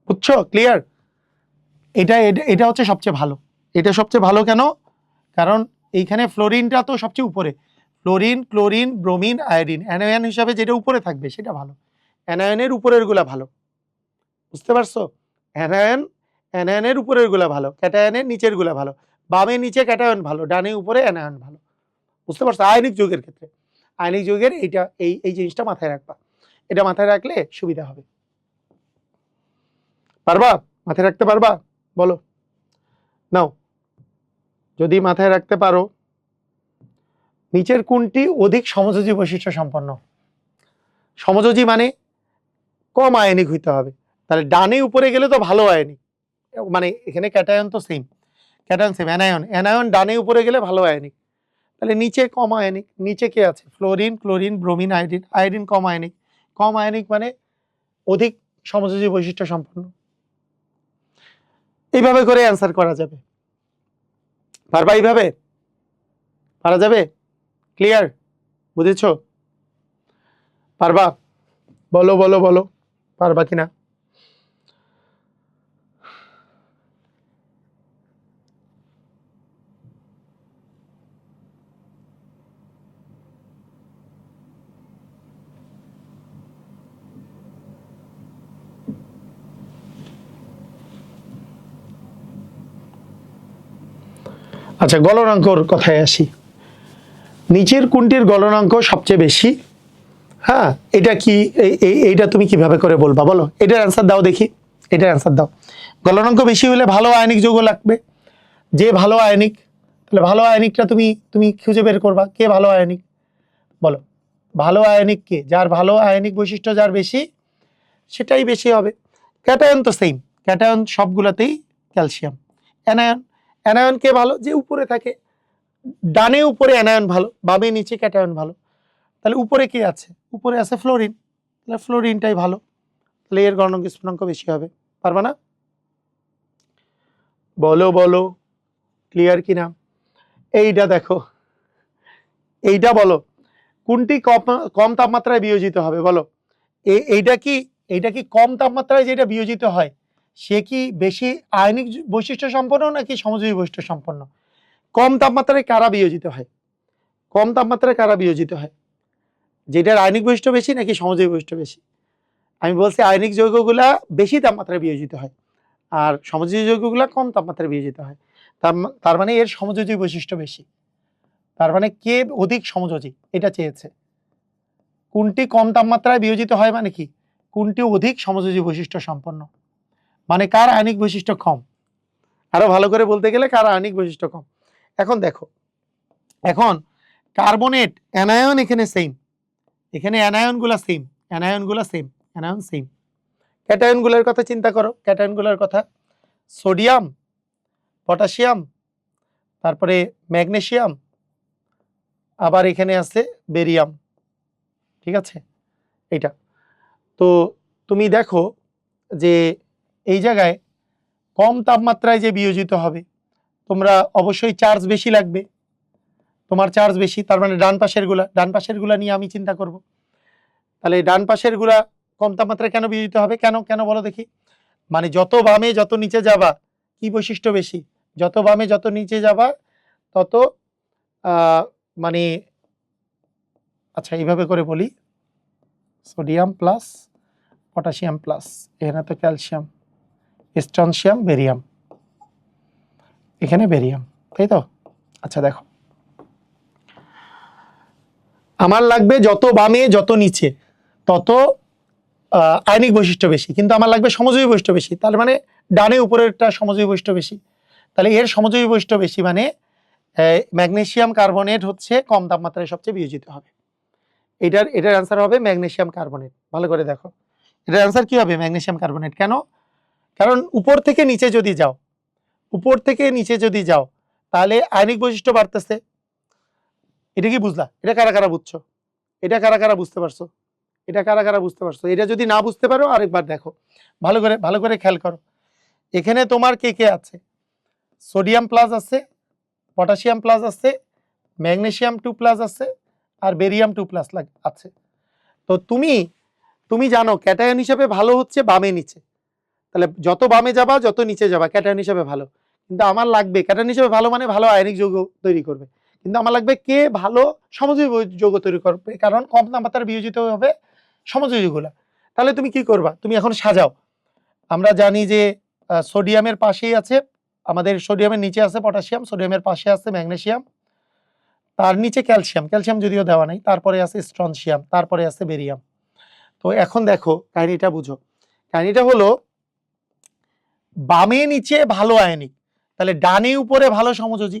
বুঝছো? ক্লিয়ার? এটা হচ্ছে সবচেয়ে ভালো। এটা সবচেয়ে ভালো কেন? কারণ এইখানে ফ্লোরিনটা তো সবচেয়ে উপরে। Fluorine, chlorine, bromine, iodine anion হিসাবে যেটা উপরে থাকবে সেটা ভালো। অ্যানায়নের উপরের গুলা ভালো। বুঝতে পারছো? অ্যানায়নের উপরের গুলা ভালো, ক্যাটায়নের নিচের গুলা ভালো। বামে নিচে ক্যাটায়ন ভালো, ডানে উপরে অ্যানায়ন ভালো। বুঝতে পারছো? আয়নিক যৌগের ক্ষেত্রে, আয়নিক যৌগের এই জিনিসটা মাথায় রাখবা। এটা মাথায় রাখলে সুবিধা হবে। পারবা? মাথায় রাখতে পারবা? বলো। নাও, যদি মাথায় রাখতে পারো, নিচের কোনটি অধিক সমযোজী বৈশিষ্ট্য সম্পন্ন? সমযোজী মানে কম আয়নিক হইতে হবে। তাহলে ডানে উপরে গেলে তো ভালো আয়নিক, মানে এখানে ক্যাটায়ন তো সেম, ক্যাটায়ন সেম, অ্যানায়ন ডানে উপরে গেলে ভালো আয়নিক। তাহলে নিচে কম আয়নিক, নিচে কে আছে? Fluorine, chlorine, bromine, iodine. Iodine কম আয়নিক, কম আয়নিক মানে অধিক সমযোজী বৈশিষ্ট্য সম্পন্ন। এইভাবে করে অ্যান্সার করা যাবে। পারবা? এইভাবে পারা যাবে? ক্লিয়ার? বুঝেছ? পারবা? বলো বলো বলো, পারবা কিনা? আচ্ছা, গলনাঙ্কর কথায় আসি। নিচের কোনটির গলনাঙ্ক সবচেয়ে বেশি? হ্যাঁ, এটা কি এইটা তুমি কিভাবে করে বলবা বলো? এটার অ্যান্সার দাও দেখি, এটার অ্যান্সার দাও। গলনাঙ্ক বেশি হলে ভালো আয়নিক যৌগ লাগবে। যে ভালো আয়নিক, তাহলে ভালো আয়নিকটা তুমি খুঁজে বের করবা কে ভালো আয়নিক। বলো, ভালো আয়নিক কে? যার ভালো আয়নিক বৈশিষ্ট্য যার বেশি সেটাই বেশি হবে। ক্যাটায়ন তো সেম, ক্যাটায়ন সবগুলাতেই ক্যালসিয়াম। অ্যানায়ন কে ভালো? যে উপরে থাকে, ডানে উপরে অ্যানায়ন ভালো, বামে নিচে ক্যাটায়ন ভালো। তাহলে উপরে কে আছে? উপরে আছে ফ্লোরিন, তাহলে ফ্লোরিনটাই ভালো, তাহলে এর গলনাঙ্ক স্ফুটনাঙ্ক বেশি হবে। পারবা না? বলো বলো, ক্লিয়ার কিনা? এইটা দেখো, এইটা বলো, কোনটি কম তাপমাত্রায় বিয়োজিত হবে? বলো। এইটা কি কম তাপমাত্রায় যেটা বিয়োজিত হয় সে কি বেশি আয়নিক বৈশিষ্ট্য সম্পন্ন নাকি সমযোজী বৈশিষ্ট্য সম্পন্ন? কম তাপমাত্রায় কারা বিয়োজিত হয়? কম তাপমাত্রায় কারা বিয়োজিত হয়? যেটার আয়নিক বৈশিষ্ট্য বেশি নাকি সমযোজী বৈশিষ্ট্য বেশি? আমি বলছি আয়নিক যৌগগুলা বেশি তাপমাত্রায় বিয়োজিত হয় আর সমযোজী যৌগগুলা কম তাপমাত্রায় বিয়োজিত হয়। তার মানে এর সমযোজী বৈশিষ্ট্য বেশি। তার মানে কে অধিক সমযোজী এটা চেয়েছে। কোনটি কম তাপমাত্রায় বিয়োজিত হয় মানে কি? কোনটি অধিক সমযোজী বৈশিষ্ট্য সম্পন্ন, মানে কার আয়নিক বৈশিষ্ট্য কম। আরো ভালো করে বলতে গেলে কার আয়নিক বৈশিষ্ট্য কম। এখন দেখো, এখন কার্বনেট অ্যানায়ন এখানে সেম, এখানে অ্যানায়নগুলা সেম, অ্যানায়ন সেম। ক্যাটায়নগুলোর কথা চিন্তা করো, ক্যাটায়নগুলোর কথা, সোডিয়াম, পটাশিয়াম, তারপরে ম্যাগনেসিয়াম, আবার এখানে আছে বেরিয়াম। ঠিক আছে, এইটা তো তুমি দেখো যে এই জায়গায় কম তাপমাত্রায় যে বিয়োজিত হবে, তোমরা অবশ্যই চার্জ বেশি লাগবে, তোমার চার্জ বেশি, তার মানে ডান পাশের গুলা নিয়ে আমি চিন্তা করব। তাহলে ডান পাশের গুলা কম তাপমাত্রায় কেন বিয়োজিত হবে? কেন কেন বলো দেখি। মানে যত বামে যত নিচে যাবা কি বৈশিষ্ট্য বেশি? যত বামে যত নিচে যাবা তত মানে আচ্ছা এইভাবে করে বলি, সোডিয়াম প্লাস পটাশিয়াম প্লাস, এখানে তো ক্যালসিয়াম, স্ট্রনশিয়াম, বেরিয়াম, এখানে বেরিয়াম, তাই তো? আচ্ছা দেখো, আমার লাগবে যত বামে যত নিচে তত আয়নিক বৈশিষ্ট্য বেশি, কিন্তু আমার লাগবে সমযোজী বৈশিষ্ট্য বেশি, তার মানে ডানে উপরেরটা সমযোজী বৈশিষ্ট্য বেশি, তাহলে এর সমযোজী বৈশিষ্ট্য বেশি মানে ম্যাগনেসিয়াম কার্বনেট হচ্ছে কম তাপমাত্রায় সবচেয়ে বিয়োজিত হবে। এটার অ্যান্সার হবে ম্যাগনেসিয়াম কার্বনেট। ভালো করে দেখো, এটার অ্যান্সার কি হবে? Magnesium carbonate. কেন? কারণ উপর থেকে নিচে যদি যাও, উপর থেকে নিচে যদি যাও তাহলে আয়নিক বৈশিষ্ট্য বাড়তেছে। এটা কি বুঝলা? এটা কারা কারা বুঝছো? এটা কারা কারা বুঝতে পারছো? এটা কারা কারা বুঝতে পারছো? এটা যদি না বুঝতে পারো আরেকবার দেখো, ভালো করে খেয়াল করো। এখানে তোমার কে কে আছে? সোডিয়াম প্লাস আছে, পটাশিয়াম প্লাস আছে, ম্যাগনেসিয়াম 2 প্লাস আছে, আর বেরিয়াম 2 প্লাস আছে। তো তুমি জানো ক্যাটায়ন হিসেবে ভালো হচ্ছে বামে নিচে, তাহলে যত বামে যাবা যত নিচে যাবা ক্যাটায়ন হিসেবে ভালো। কিন্তু আমার লাগবে ক্যাটায়ন হিসেবে ভালো মানে ভালো আয়নিক যৌগ তৈরি করবে, কিন্তু আমার লাগবে কে ভালো সমযোজী যৌগ তৈরি করবে, কারণ কম তাপমাত্রায় বিয়োজিত হবে সমযোজী যৌগগুলা। তাহলে তুমি কি করবা? তুমি এখন সাজাও। আমরা জানি যে সোডিয়ামের পাশেই আছে আমাদের, সোডিয়ামের নিচে আছে পটাশিয়াম, সোডিয়ামের পাশে আছে ম্যাগনেসিয়াম, তার নিচে ক্যালসিয়াম, ক্যালসিয়াম যদিও দেওয়া নাই, তারপরে আছে স্ট্রনশিয়াম, তারপরে আছে বেরিয়াম। তো এখন দেখো কাহিনীটা বুঝো। কাহিনীটা হলো বামে নিচে ভালো আয়নিক, তাহলে ডানে উপরে ভালো সমযোজী,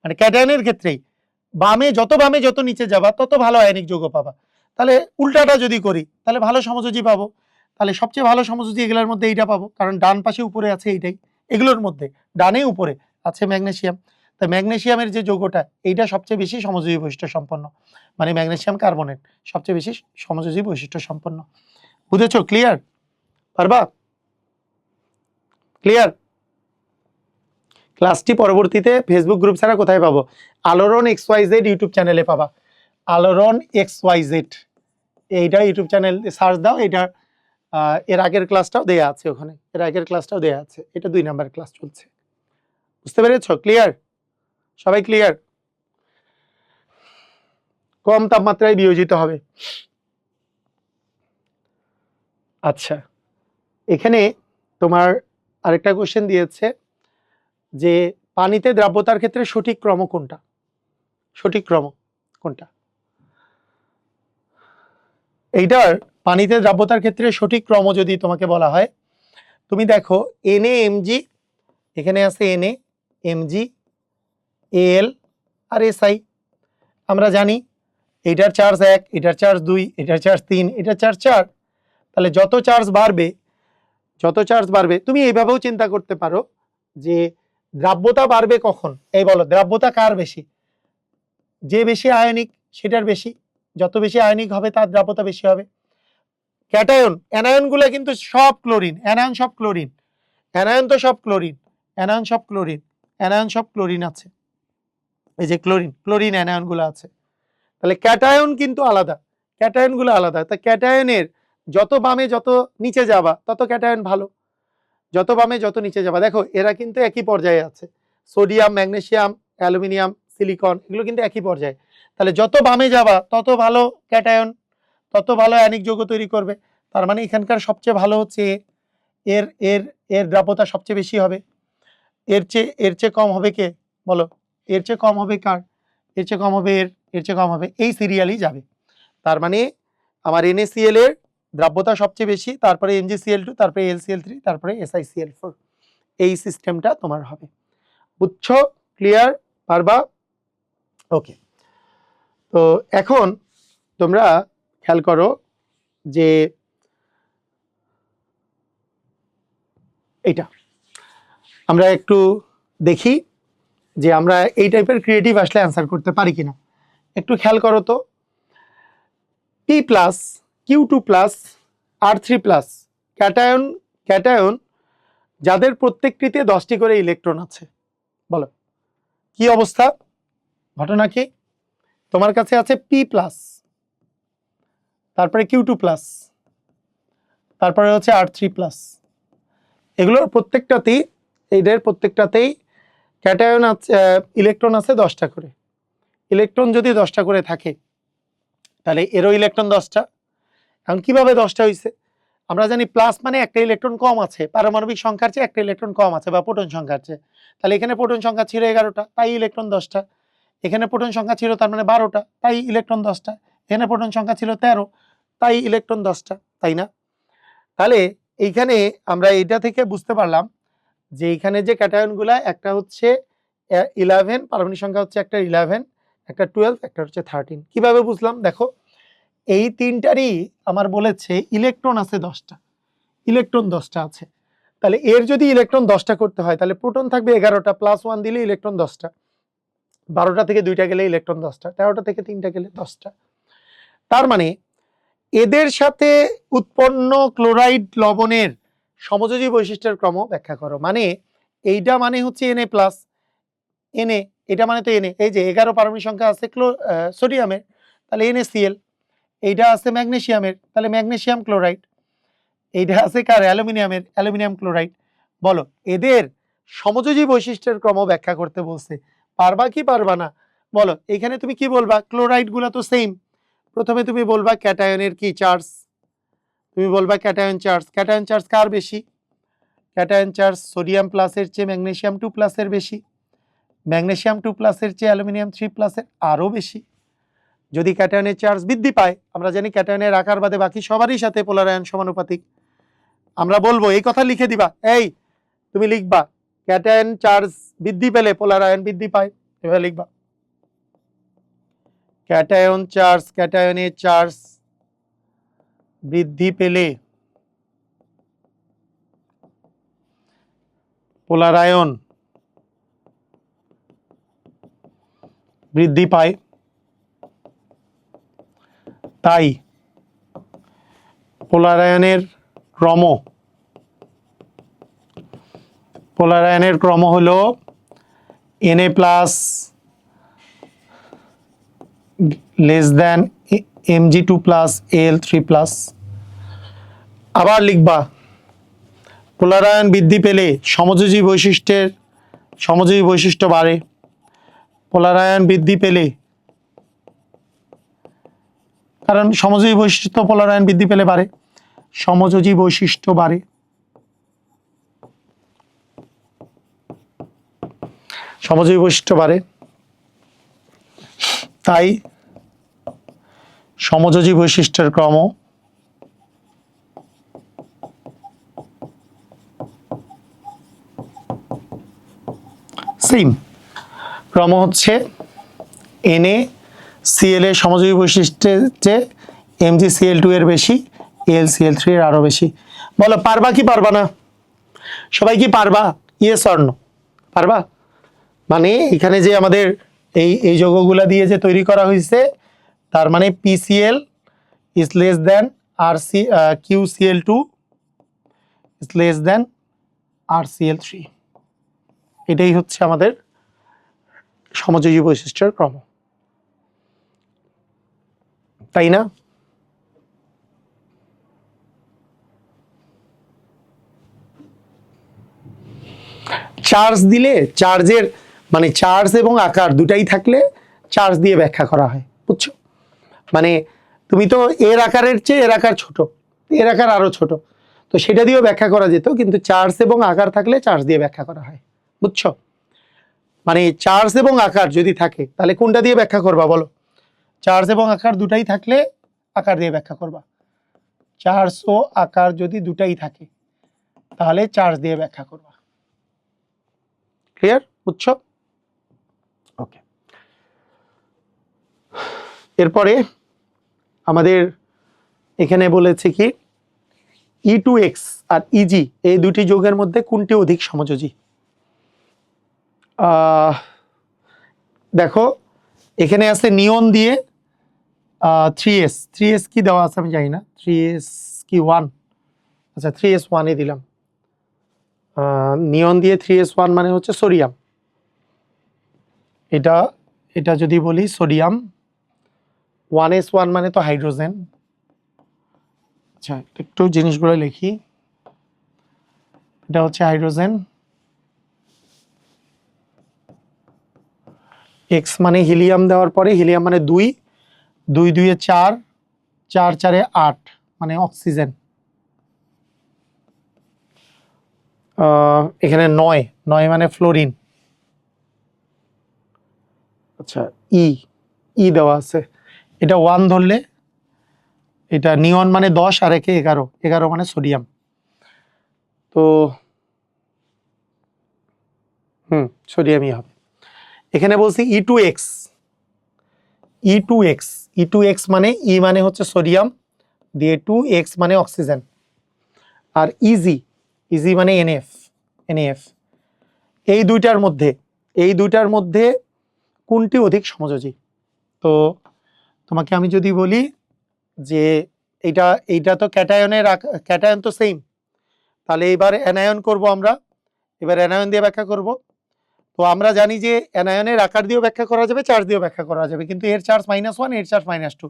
মানে ক্যাটায়নের ক্ষেত্রেই বামে যত নিচে যাবা তত ভালো আয়নিক যৌগ পাবা। তাহলে উল্টাটা যদি করি তাহলে ভালো সমযোজী পাবো, তাহলে সবচেয়ে ভালো সমযোজী এগুলোর মধ্যে এইটা পাবো, কারণ ডান পাশে উপরে আছে এইটাই, এগুলোর মধ্যে ডানে উপরে আছে ম্যাগনেসিয়াম। তাই ম্যাগনেসিয়ামের যে যৌগটা এইটা সবচেয়ে বেশি সমযোজী বৈশিষ্ট্য সম্পন্ন, মানে ম্যাগনেসিয়াম কার্বনেট সবচেয়ে বেশি সমযোজী বৈশিষ্ট্য সম্পন্ন। বুঝেছো? ক্লিয়ার? পারবা? ক্লিয়ার? ক্লাসটি পরবর্তীতে ফেসবুক গ্রুপ ছাড়া কোথায় পাবো? আলোড়ন XYZ ইউটিউব চ্যানেলে পাবা। আলোড়ন XYZ এইটা ইউটিউব চ্যানেল সার্চ দাও, এটা এর আগের ক্লাসটাও দেয়া আছে ওখানে, এর আগের ক্লাসটাও দেয়া আছে, এটা 2 নাম্বার ক্লাস চলছে। বুঝতে পেরেছো? ক্লিয়ার? সবাই ক্লিয়ার? কম তাপমাত্রায় বিয়োজিত হবে। আচ্ছা, এখানে তোমার আরেকটা কোশ্চেন দিয়েছে যে পানিতে দ্রাব্যতার ক্ষেত্রে সঠিক ক্রম কোনটা? সঠিক ক্রম কোনটা? এইটার পানিতে দ্রাব্যতার ক্ষেত্রে সঠিক ক্রম যদি তোমাকে বলা হয়, তুমি দেখো Na Mg, এখানে আছে Na Mg Al আর Si। আমরা জানি এটার চার্জ 1, এটার চার্জ 2, এটার চার্জ 3, এটার চার্জ 4। তাহলে যত চার্জ বাড়বে তুমি এইভাবেও চিন্তা করতে পারো যে দ্রাব্যতা বাড়বে কখন। এই বলো দ্রাব্যতা কার বেশি? যে বেশি আয়নিক সেটার বেশি, যত বেশি আয়নিক হবে তার দ্রাব্যতা বেশি হবে। ক্যাটায়ন অ্যানায়নগুলো কিন্তু সব ক্লোরিন, অ্যানায়ন সব ক্লোরিন, অ্যানায়ন তো সব ক্লোরিন, অ্যানায়ন সব ক্লোরিন, অ্যানায়ন সব ক্লোরিন আছে, এই যে ক্লোরিন অ্যানায়নগুলো আছে। তাহলে ক্যাটায়ন কিন্তু আলাদা, ক্যাটায়নগুলো আলাদা। তা ক্যাটায়নের যত বামে যত নিচে যাবা তত ক্যাটায়ন ভালো, যত বামে যত নিচে যাবা। দেখো এরা কিন্তু একই পর্যায়ে আছে, সোডিয়াম, ম্যাগনেসিয়াম, অ্যালুমিনিয়াম, সিলিকন এগুলো কিন্তু একই পর্যায়ে। তাহলে যত বামে যাবা তত ভালো ক্যাটায়ন, তত ভালো আয়নিক যৌগ তৈরি করবে। তার মানে এখানকার সবচেয়ে ভালো হচ্ছে এর এর এর দ্রাব্যতা সবচেয়ে বেশি হবে। এর চেয়ে কম হবে কে বলো? এর চেয়ে কম হবে কার? এর চেয়ে কম হবে এর চেয়ে কম হবে, এই সিরিয়ালই যাবে। তার মানে আমার NaCl এর দ্রাব্যতা সবচেয়ে বেশি, তারপরে MgCl2, তারপরে LCl3, তারপরে SiCl4, এই সিস্টেমটা তোমার হবে। বুঝছো? ক্লিয়ার? পারবা? ওকে। তো এখন তোমরা খেয়াল করো যে এটা আমরা একটু দেখি যে আমরা এই টাইপের ক্রিয়েটিভ আসলে অ্যান্সার করতে পারি কিনা। একটু খেয়াল করো তো, P plus, Q2 plus, R3 plus cation যাদের প্রত্যেকটিতে 10টি করে ইলেকট্রন আছে, বলো কি অবস্থা? ঘটনা কি? তোমার কাছে আছে P প্লাস, তারপরে Q2 প্লাস, তারপরে হচ্ছে R3 প্লাস, এগুলোর প্রত্যেকটাতেই ক্যাটায়ন আছে, ইলেকট্রন আছে 10টা করে। ইলেকট্রন যদি 10টা করে থাকে তাহলে এরও ইলেকট্রন 10টা। এখন কিভাবে 10টা হয়েছে? আমরা জানি প্লাস মানে একটা ইলেকট্রন কম আছে, পারমাণবিক সংখ্যার চেয়ে একটা ইলেকট্রন কম আছে বা প্রোটন সংখ্যার চেয়ে। তাহলে এখানে প্রোটন সংখ্যা ছিল 11টা, তাই ইলেকট্রন 10টা। এখানে প্রোটন সংখ্যা ছিল তার মানে 12টা, তাই ইলেকট্রন 10টা। এখানে প্রোটন সংখ্যা ছিল 13, তাই ইলেকট্রন 10টা, তাই না? তাহলে এইখানে আমরা এইটা থেকে বুঝতে পারলাম যে এইখানে যে ক্যাটায়নগুলা, একটা হচ্ছে 11, পারমাণবিক সংখ্যা হচ্ছে একটা 11, একটা 12, একটা হচ্ছে 13। কিভাবে বুঝলাম? দেখো, এই তিনটারই আমার বলেছে ইলেকট্রন আছে 10টা, ইলেকট্রন 10টা আছে। তাহলে এর যদি ইলেকট্রন 10টা করতে হয় তাহলে প্রোটন থাকবে 11টা, প্লাস 1 দিলে ইলেকট্রন 10টা, 12টা থেকে 2টা গেলে ইলেকট্রন 10টা, 13টা থেকে 3টা গেলে 10টা। তার মানে এদের সাথে উৎপন্ন ক্লোরাইড লবণের সমযোজী বৈশিষ্ট্যের ক্রম ব্যাখ্যা করো। মানে এইটা মানে হচ্ছে Na প্লাস, Na, এটা মানে তো Na। এই যে 11 পারমাণবিক সংখ্যা আছে সোডিয়ামের, তাহলে NaCl। এইটা আছে ম্যাগনেসিয়ামের, তাহলে ম্যাগনেসিয়াম ক্লোরাইড। এইটা আছে কার? অ্যালুমিনিয়ামের, অ্যালুমিনিয়াম ক্লোরাইড। বলো, এদের সমযোজী বৈশিষ্ট্যের ক্রম ব্যাখ্যা করতে বলছে, পারবা কি পারবা না? বলো, এখানে তুমি কি বলবা? ক্লোরাইড গুলা তো সেম। প্রথমে তুমি বলবা ক্যাটায়নের কি চার্জ, তুমি বলবা ক্যাটায়ন চার্জ। ক্যাটায়ন চার্জ কার বেশি? ক্যাটায়ন চার্জ সোডিয়াম প্লাসের চেয়ে ম্যাগনেসিয়াম 2 প্লাসের বেশি, ম্যাগনেসিয়াম 2 প্লাসের চেয়ে অ্যালুমিনিয়াম 3 প্লাসের আরও বেশি। যদি ক্যাটায়নের চার্জ বৃদ্ধি পায়, আমরা জানি ক্যাটায়নের আকার বাদে বাকি সবারই সাথে পোলার আয়ন সমানুপাতিক, আমরা বলবো এই কথা লিখে দিবা। এই তুমি লিখবা ক্যাটায়ন চার্জ বৃদ্ধি পেলে পোলার আয়ন বৃদ্ধি পায়, এভাবে লিখবা। ক্যাটায়ন চার্জ, ক্যাটায়নের চার্জ বৃদ্ধি পেলে পোলার আয়ন বৃদ্ধি পায়, তাই পোলার আয়নের ক্রম, পোলার আয়নের ক্রম হলো Na plus less than Mg2 plus Al3 plus. আবার লিখবা পোলার আয়ন বৃদ্ধি পেলে সমযোজী বৈশিষ্ট্য বাড়ে। পোলার আয়ন বৃদ্ধি পেলে, কারণ সমযোজী বৈশিষ্ট্য পোলার আয়ন বৃদ্ধি পেলে বাড়ে, সমযোজী বৈশিষ্ট্য বাড়ে, সমযোজী বৈশিষ্ট্য বাড়ে, তাই সমযোজী বৈশিষ্ট্যের ক্রম সেম। ক্রম হচ্ছে NaCl এর সমযোজী বৈশিষ্ট্যের চেয়ে MgCl2 এর বেশি, AlCl3 এর আরো বেশি। বলো, পারবা কি পারবা না? সবাই কি পারবা? Yes or no? পারবা? মানে এখানে যে আমাদের এই যৌগগুলা দিয়ে যে তৈরি করা হয়েছে, তার মানে PCl is less than QCl2 is less than RCl3, এটাই হচ্ছে আমাদের সমযোজী বৈশিষ্ট্যের ক্রম, তাই না? চার্জ দিলে, চার্জের মানে চার্জ এবং আকার দুটাই থাকলে চার্জ দিয়ে ব্যাখ্যা করা হয়, বুঝছো? মানে তুমি তো এর আকারের চেয়ে এর আকার ছোট, এর আকার আরো ছোট, তো সেটা দিয়েও ব্যাখ্যা করা যেত, কিন্তু চার্জ এবং আকার থাকলে চার্জ দিয়ে ব্যাখ্যা করা হয়, বুঝছো? মানে চার্জ এবং আকার যদি থাকে তাহলে কোনটা দিয়ে ব্যাখ্যা করবা বলো? চার্জ এবং আকার দুটাই থাকলে আকার দিয়ে ব্যাখ্যা করবা। চার্জ ও আকার যদি দুটাই থাকে তাহলে চার্জ দিয়ে ব্যাখ্যা করবা। ক্লিয়ার? বুঝছো? ওকে। এরপরে আমাদের এখানে বলেছে কি E2X আর Eg এই দুটি যৌগের মধ্যে কোনটি অধিক সমযোজী? দেখো, এখানে আছে নিয়ন দিয়ে 3s কি দেওয়া আছে আমি জানি না, 3s কি 1, আচ্ছা 3s1 এ দিলাম। নিয়ন দিয়ে 3s1 মানে হচ্ছে সোডিয়াম, এটা যদি বলি সোডিয়াম, 1s1 মানে তো হাইড্রোজেন। আচ্ছা একটু জিনিসগুলো লিখি, এটা হচ্ছে হাইড্রোজেন, এক্স মানে হিলিয়াম দেওয়ার পরে হিলিয়াম মানে 2, 2 2 4, 4 4 8 মানে অক্সিজেন। এখানে 9, 9 মানে ফ্লোরিন। আচ্ছা ই ই দেওয়া আছে, এটা 1 ধরলে, এটা নিয়ন মানে 10 আর একে 11, 11 মানে সোডিয়াম। তো সোডিয়ামই হবে। এখানে বলছি E2X, E2X, E2X মানে ই মানে হচ্ছে সোডিয়াম দিয়ে 2X মানে অক্সিজেন, আর ইজি, ইজি মানে NF, NF। এই দুইটার মধ্যে কোনটি অধিক সমযোজী? তো তোমাকে আমি যদি বলি যে এইটা তো ক্যাটায়নের, ক্যাটায়ন তো সেম, তাহলে এবার অ্যানায়ন করব আমরা, এবার অ্যানায়ন দিয়ে ব্যাখ্যা করব। তো আমরা জানি যে অ্যানায়নের আকার দিয়েও ব্যাখ্যা করা যাবে, চার্জ দিয়েও ব্যাখ্যা করা যাবে, কিন্তু এর চার্জ -1, এর চার্জ -2।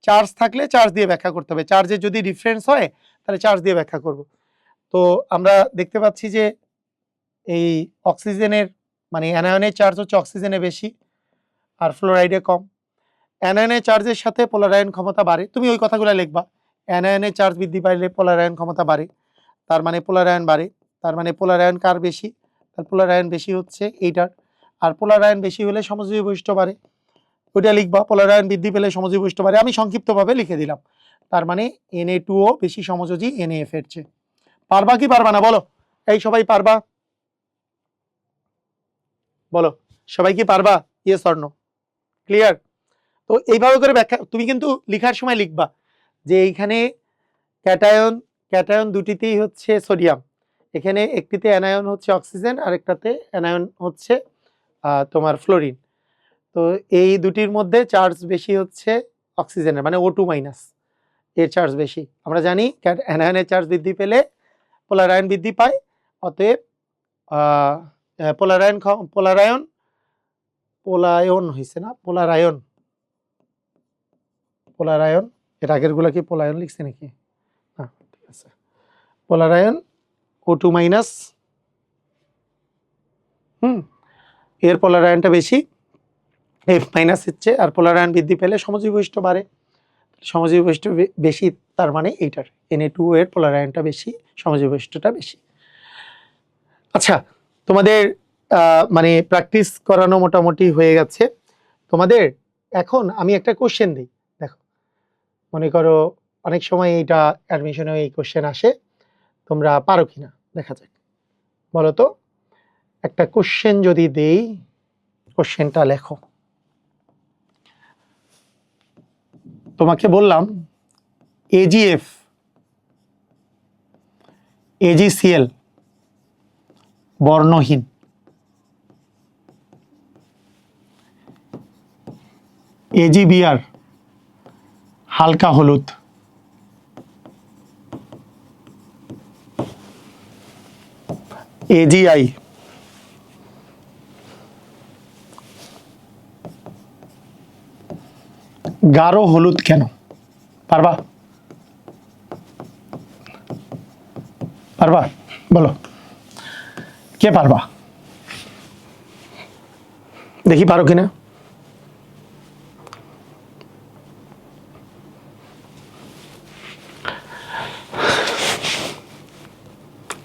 চার্জ থাকলে চার্জ দিয়ে ব্যাখ্যা করতে হবে, চার্জের যদি ডিফারেন্স হয় তাহলে চার্জ দিয়ে ব্যাখ্যা করব। তো আমরা দেখতে পাচ্ছি যে এই অক্সিজেনের মানে অ্যানায়নের চার্জ হচ্ছে অক্সিজেনে বেশি আর ফ্লোরাইডে কম। অ্যানায়নের চার্জের সাথে পোলারায়ন ক্ষমতা বাড়ে, তুমি ওই কথাগুলো লিখবা। অ্যানায়নের চার্জ বৃদ্ধি পাইলে পোলারায়ন ক্ষমতা বাড়ে, তার মানে পোলারায়ন বাড়ে, তার মানে পোলারায়ন কার বেশি? তার পোলারায়ন বেশি হচ্ছে এইটার, আর পোলারায়ন বেশি হলে সমযোজী বৈশিষ্ট্য বাড়ে, ওইটা লিখবা। পোলারায়ন বৃদ্ধি পেলে সমযোজী বৈশিষ্ট্য বাড়ে, আমি সংক্ষিপ্তভাবে লিখে দিলাম। তার মানে Na2O বেশি সমযোজী NaF এর চেয়ে। পারবা কি পারবা না বলো? এই সবাই পারবা? বলো সবাই কি পারবা? Yes or no? ক্লিয়ার? তো এইভাবে করে ব্যাখ্যা তুমি কিন্তু লিখার সময় লিখবা যে এইখানে ক্যাটায়ন, ক্যাটায়ন দুটিতেই হচ্ছে সোডিয়াম, এখানে একটিতে অ্যানায়ন হচ্ছে অক্সিজেন আর একটাতে অ্যানায়ন হচ্ছে তোমার ফ্লোরিন। তো এই দুটির মধ্যে চার্জ বেশি হচ্ছে অক্সিজেনের, মানে O2 মাইনাস, এর চার্জ বেশি। আমরা জানি অ্যানায়নের চার্জ বৃদ্ধি পেলে পোলারায়ন বৃদ্ধি পায়, অতএব পোলারায়ন পোলারায়ন পোলায়ন হয়েছে না, পোলারায়ন, পোলারায়ন, এর আগের গুলা কি পোলায়ন লিখছে নাকি? হ্যাঁ ঠিক আছে, পোলারায়ন O2 মাইনাস, এর পোলারায়নটা বেশি F মাইনাস হচ্ছে, আর পোলারায়ন বৃদ্ধি পেলে সমযোজী বৈশিষ্ট্য বাড়ে, সমযোজী বৈশিষ্ট্য বেশি, তার মানে এইটার Na2 এর পোলারায়নটা বেশি, সমযোজী বৈশিষ্ট্যটা বেশি। আচ্ছা তোমাদের মানে প্র্যাকটিস করানো মোটামুটি হয়ে গেছে তোমাদের। এখন আমি একটা কোশ্চেন দিই, দেখো মনে করো অনেক সময় এইটা অ্যাডমিশনে এই কোশ্চেন আসে, তোমরা পারো কিনা দেখা যাক। বলো তো, একটা কোশ্চেন যদি দেই, কোশ্চেনটা লেখো। তোমাকে বললাম AgF, AgCl বর্ণহীন, AgBr হালকা হলুদ, AgI গাঢ় হলুদ কেন? পারবা? পারবা? বলো কে পারবা, দেখি পারো কিনা।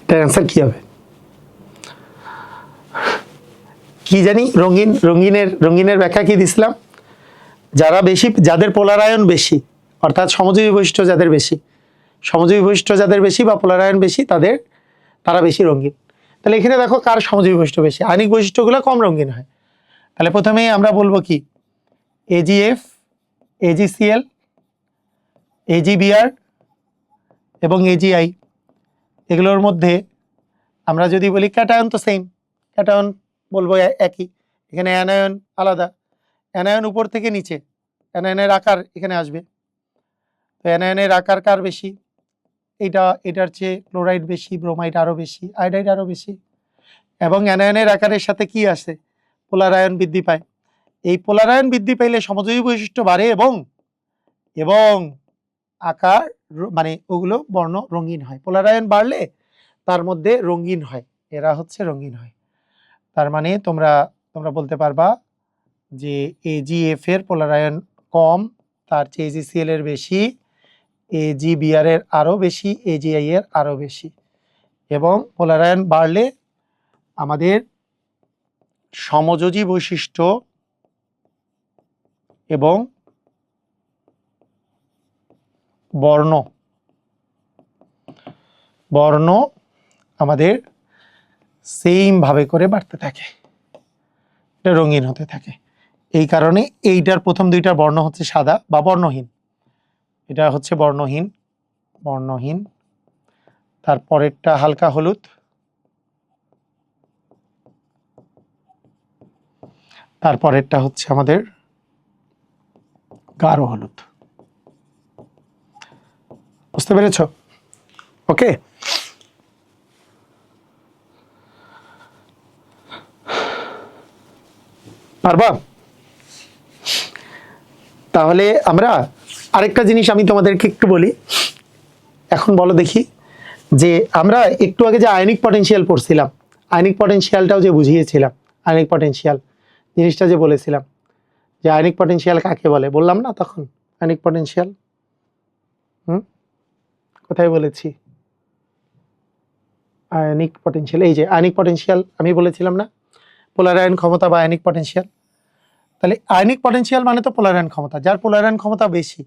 এটার অ্যান্সার কি হবে? কি জানি, রঙিনের ব্যাখ্যা কি দিছিলাম? যারা বেশি, যাদের পোলারায়ন বেশি, অর্থাৎ সমযোজী বৈশিষ্ট্য যাদের বেশি, সমযোজী বৈশিষ্ট্য যাদের বেশি বা পোলারায়ন বেশি, তারা বেশি রঙিন। তাহলে এখানে দেখো কার সমযোজী বৈশিষ্ট্য বেশি, আয়নিক বৈশিষ্ট্যগুলো কম রঙিন হয়। তাহলে প্রথমেই আমরা বলবো কি AgF, AgCl, AgBr এবং AgI, এগুলোর মধ্যে আমরা যদি বলি ক্যাটায়ন তো সেম, ক্যাটায়ন বলবো একই, এখানে অ্যানায়ন আলাদা, অ্যানায়ন উপর থেকে নিচে, অ্যানায়নের আকার এখানে আসবে। তো অ্যানায়নের আকার কার বেশি? এটার চেয়ে ক্লোরাইড বেশি, ব্রোমাইড আরও বেশি, আয়োডাইড আরও বেশি। এবং অ্যানায়নের আকারের সাথে কি আসে? পোলারায়ন বৃদ্ধি পায়। এই পোলারায়ন বৃদ্ধি পাইলে সমযোজী বৈশিষ্ট্য বাড়ে এবং আকার মানে ওগুলো বর্ণ রঙিন হয়। পোলারায়ন বাড়লে তার মধ্যে রঙিন হয়, এরা হচ্ছে রঙিন হয়। তার মানে তোমরা বলতে পারবা যে AgF এর পোলারায়ন কম, তার চেয়ে AgCl এর বেশি, AgBr এর আরও বেশি, AgI এর আরও বেশি, এবং পোলারায়ন বাড়লে আমাদের সমযোজী বৈশিষ্ট্য এবং বর্ণ আমাদের সেম ভাবে করে বাড়তে থাকে, এটা রঙিন হতে থাকে। এই কারণে এইটার প্রথম দুইটা বর্ণ হচ্ছে সাদা বা বর্ণহীন, এটা হচ্ছে বর্ণহীন, তারপরেরটা হালকা হলুদ, তারপরেরটা হচ্ছে আমাদের গাঢ় হলুদ। বুঝতে পেরেছ? ওকে, পারবা? তাহলে আমরা আরেকটা জিনিস আমি তোমাদেরকে একটু বলি, এখন বলো দেখি, যে আমরা একটু আগে যে আয়নিক পটেনশিয়াল পড়ছিলাম, আয়নিক পটেনশিয়ালটাও যে বুঝিয়েছিলাম, আয়নিক পটেনশিয়াল জিনিসটা যে বলেছিলাম, যে আয়নিক পটেনশিয়াল কাকে বলে বললাম না তখন? আয়নিক পটেনশিয়াল কোথায় বলেছি? আয়নিক পটেনশিয়াল, এই যে আয়নিক পটেনশিয়াল আমি বলেছিলাম না, পোলারায়ন ক্ষমতা বা আয়নিক পটেনশিয়াল। তাহলে আয়নিক পটেনশিয়াল মানে তো পোলারায়ন ক্ষমতা, যার পোলারায়ন ক্ষমতা বেশি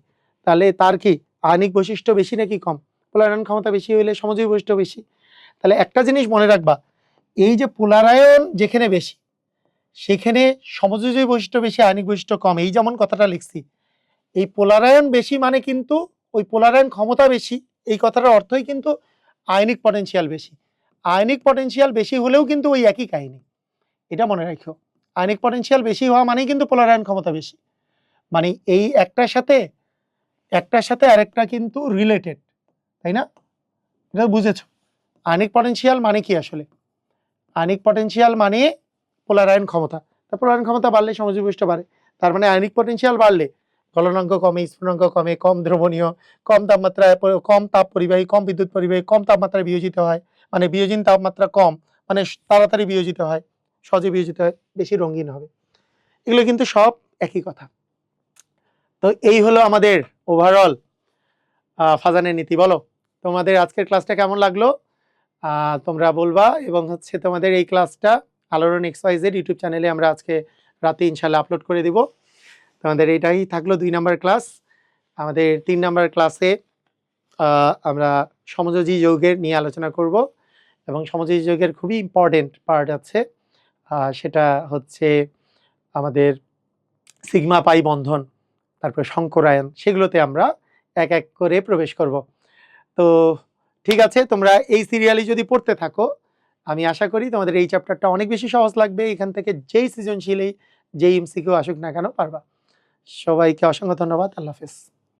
তাহলে তার কি আয়নিক বৈশিষ্ট্য বেশি নাকি কম? পোলারায়ন ক্ষমতা বেশি হইলে সমযোজী বৈশিষ্ট্য বেশি। তাহলে একটা জিনিস মনে রাখবা, এই যে পোলারায়ন যেখানে বেশি সেখানে সমযোজী বৈশিষ্ট্য বেশি, আয়নিক বৈশিষ্ট্য কম, এই যেমন কথাটা লিখছি, এই পোলারায়ন বেশি মানে কিন্তু ওই পোলারায়ন ক্ষমতা বেশি, এই কথাটার অর্থই কিন্তু আয়নিক পটেনশিয়াল বেশি। আয়নিক পটেনশিয়াল বেশি হলেও কিন্তু ওই একই কাহিনী, এটা মনে রাখো। আয়নিক পটেনশিয়াল বেশি হওয়া মানেই কিন্তু পোলারায়ন ক্ষমতা বেশি, মানে এই একটার সাথে আরেকটা কিন্তু রিলেটেড, তাই না? এটা বুঝেছো? আয়নিক পটেনশিয়াল মানে কি আসলে? আয়নিক পটেনশিয়াল মানে পোলারায়ন ক্ষমতা, তা পোলারায়ন ক্ষমতা বাড়লে সমযোজী বৈশিষ্ট্য বাড়ে, তার মানে আয়নিক পটেনশিয়াল বাড়লে গলনাঙ্ক কমে, স্ফুটনাঙ্ক কমে, কম দ্রবণীয়, কম তাপমাত্রায়, কম তাপ পরিবাহী, কম বিদ্যুৎ পরিবাহী, কম তাপমাত্রায় বিয়োজিত হয়, মানে বিয়োজন তাপমাত্রা কম, মানে তাড়াতাড়ি বিয়োজিত হয়, সহজে বিয়োজিত হয়, বেশি রঙিন হবে। এগুলো কিন্তু সব একই কথা। তো এই হলো আমাদের ওভারঅল ফাজানের নীতি। বলো তোমাদের আজকের ক্লাসটা কেমন লাগলো তোমরা বলবা, এবং হচ্ছে তোমাদের এই ক্লাসটা আলোড়ন XYZ ইউটিউব চ্যানেলে আমরা আজকে রাতে ইনশাল্লাহ আপলোড করে দিব। তোমাদের এটাই থাকলো 2 নম্বর ক্লাস। আমাদের 3 নম্বর ক্লাসে আমরা সমযোজী যৌগের নিয়ে আলোচনা করব, এবং সমযোজী যৌগের খুবই ইম্পর্টেন্ট পার্ট আছে, সেটা হচ্ছে আমাদের সিগমা পাই বন্ধন, তারপর সংকরায়ন, সেগুলোতে আমরা এক এক করে প্রবেশ করব। তো ঠিক আছে, তোমরা এই সিরিয়ালি যদি পড়তে থাকো আমি আশা করি তোমাদের এই চ্যাপ্টারটা অনেক বেশি সহজ লাগবে, এখান থেকে যেই সৃজনশীলই যেই MCQ আসুক না কেন পারবা। সবাইকে অসংখ্য ধন্যবাদ, আল্লাহ হাফেজ।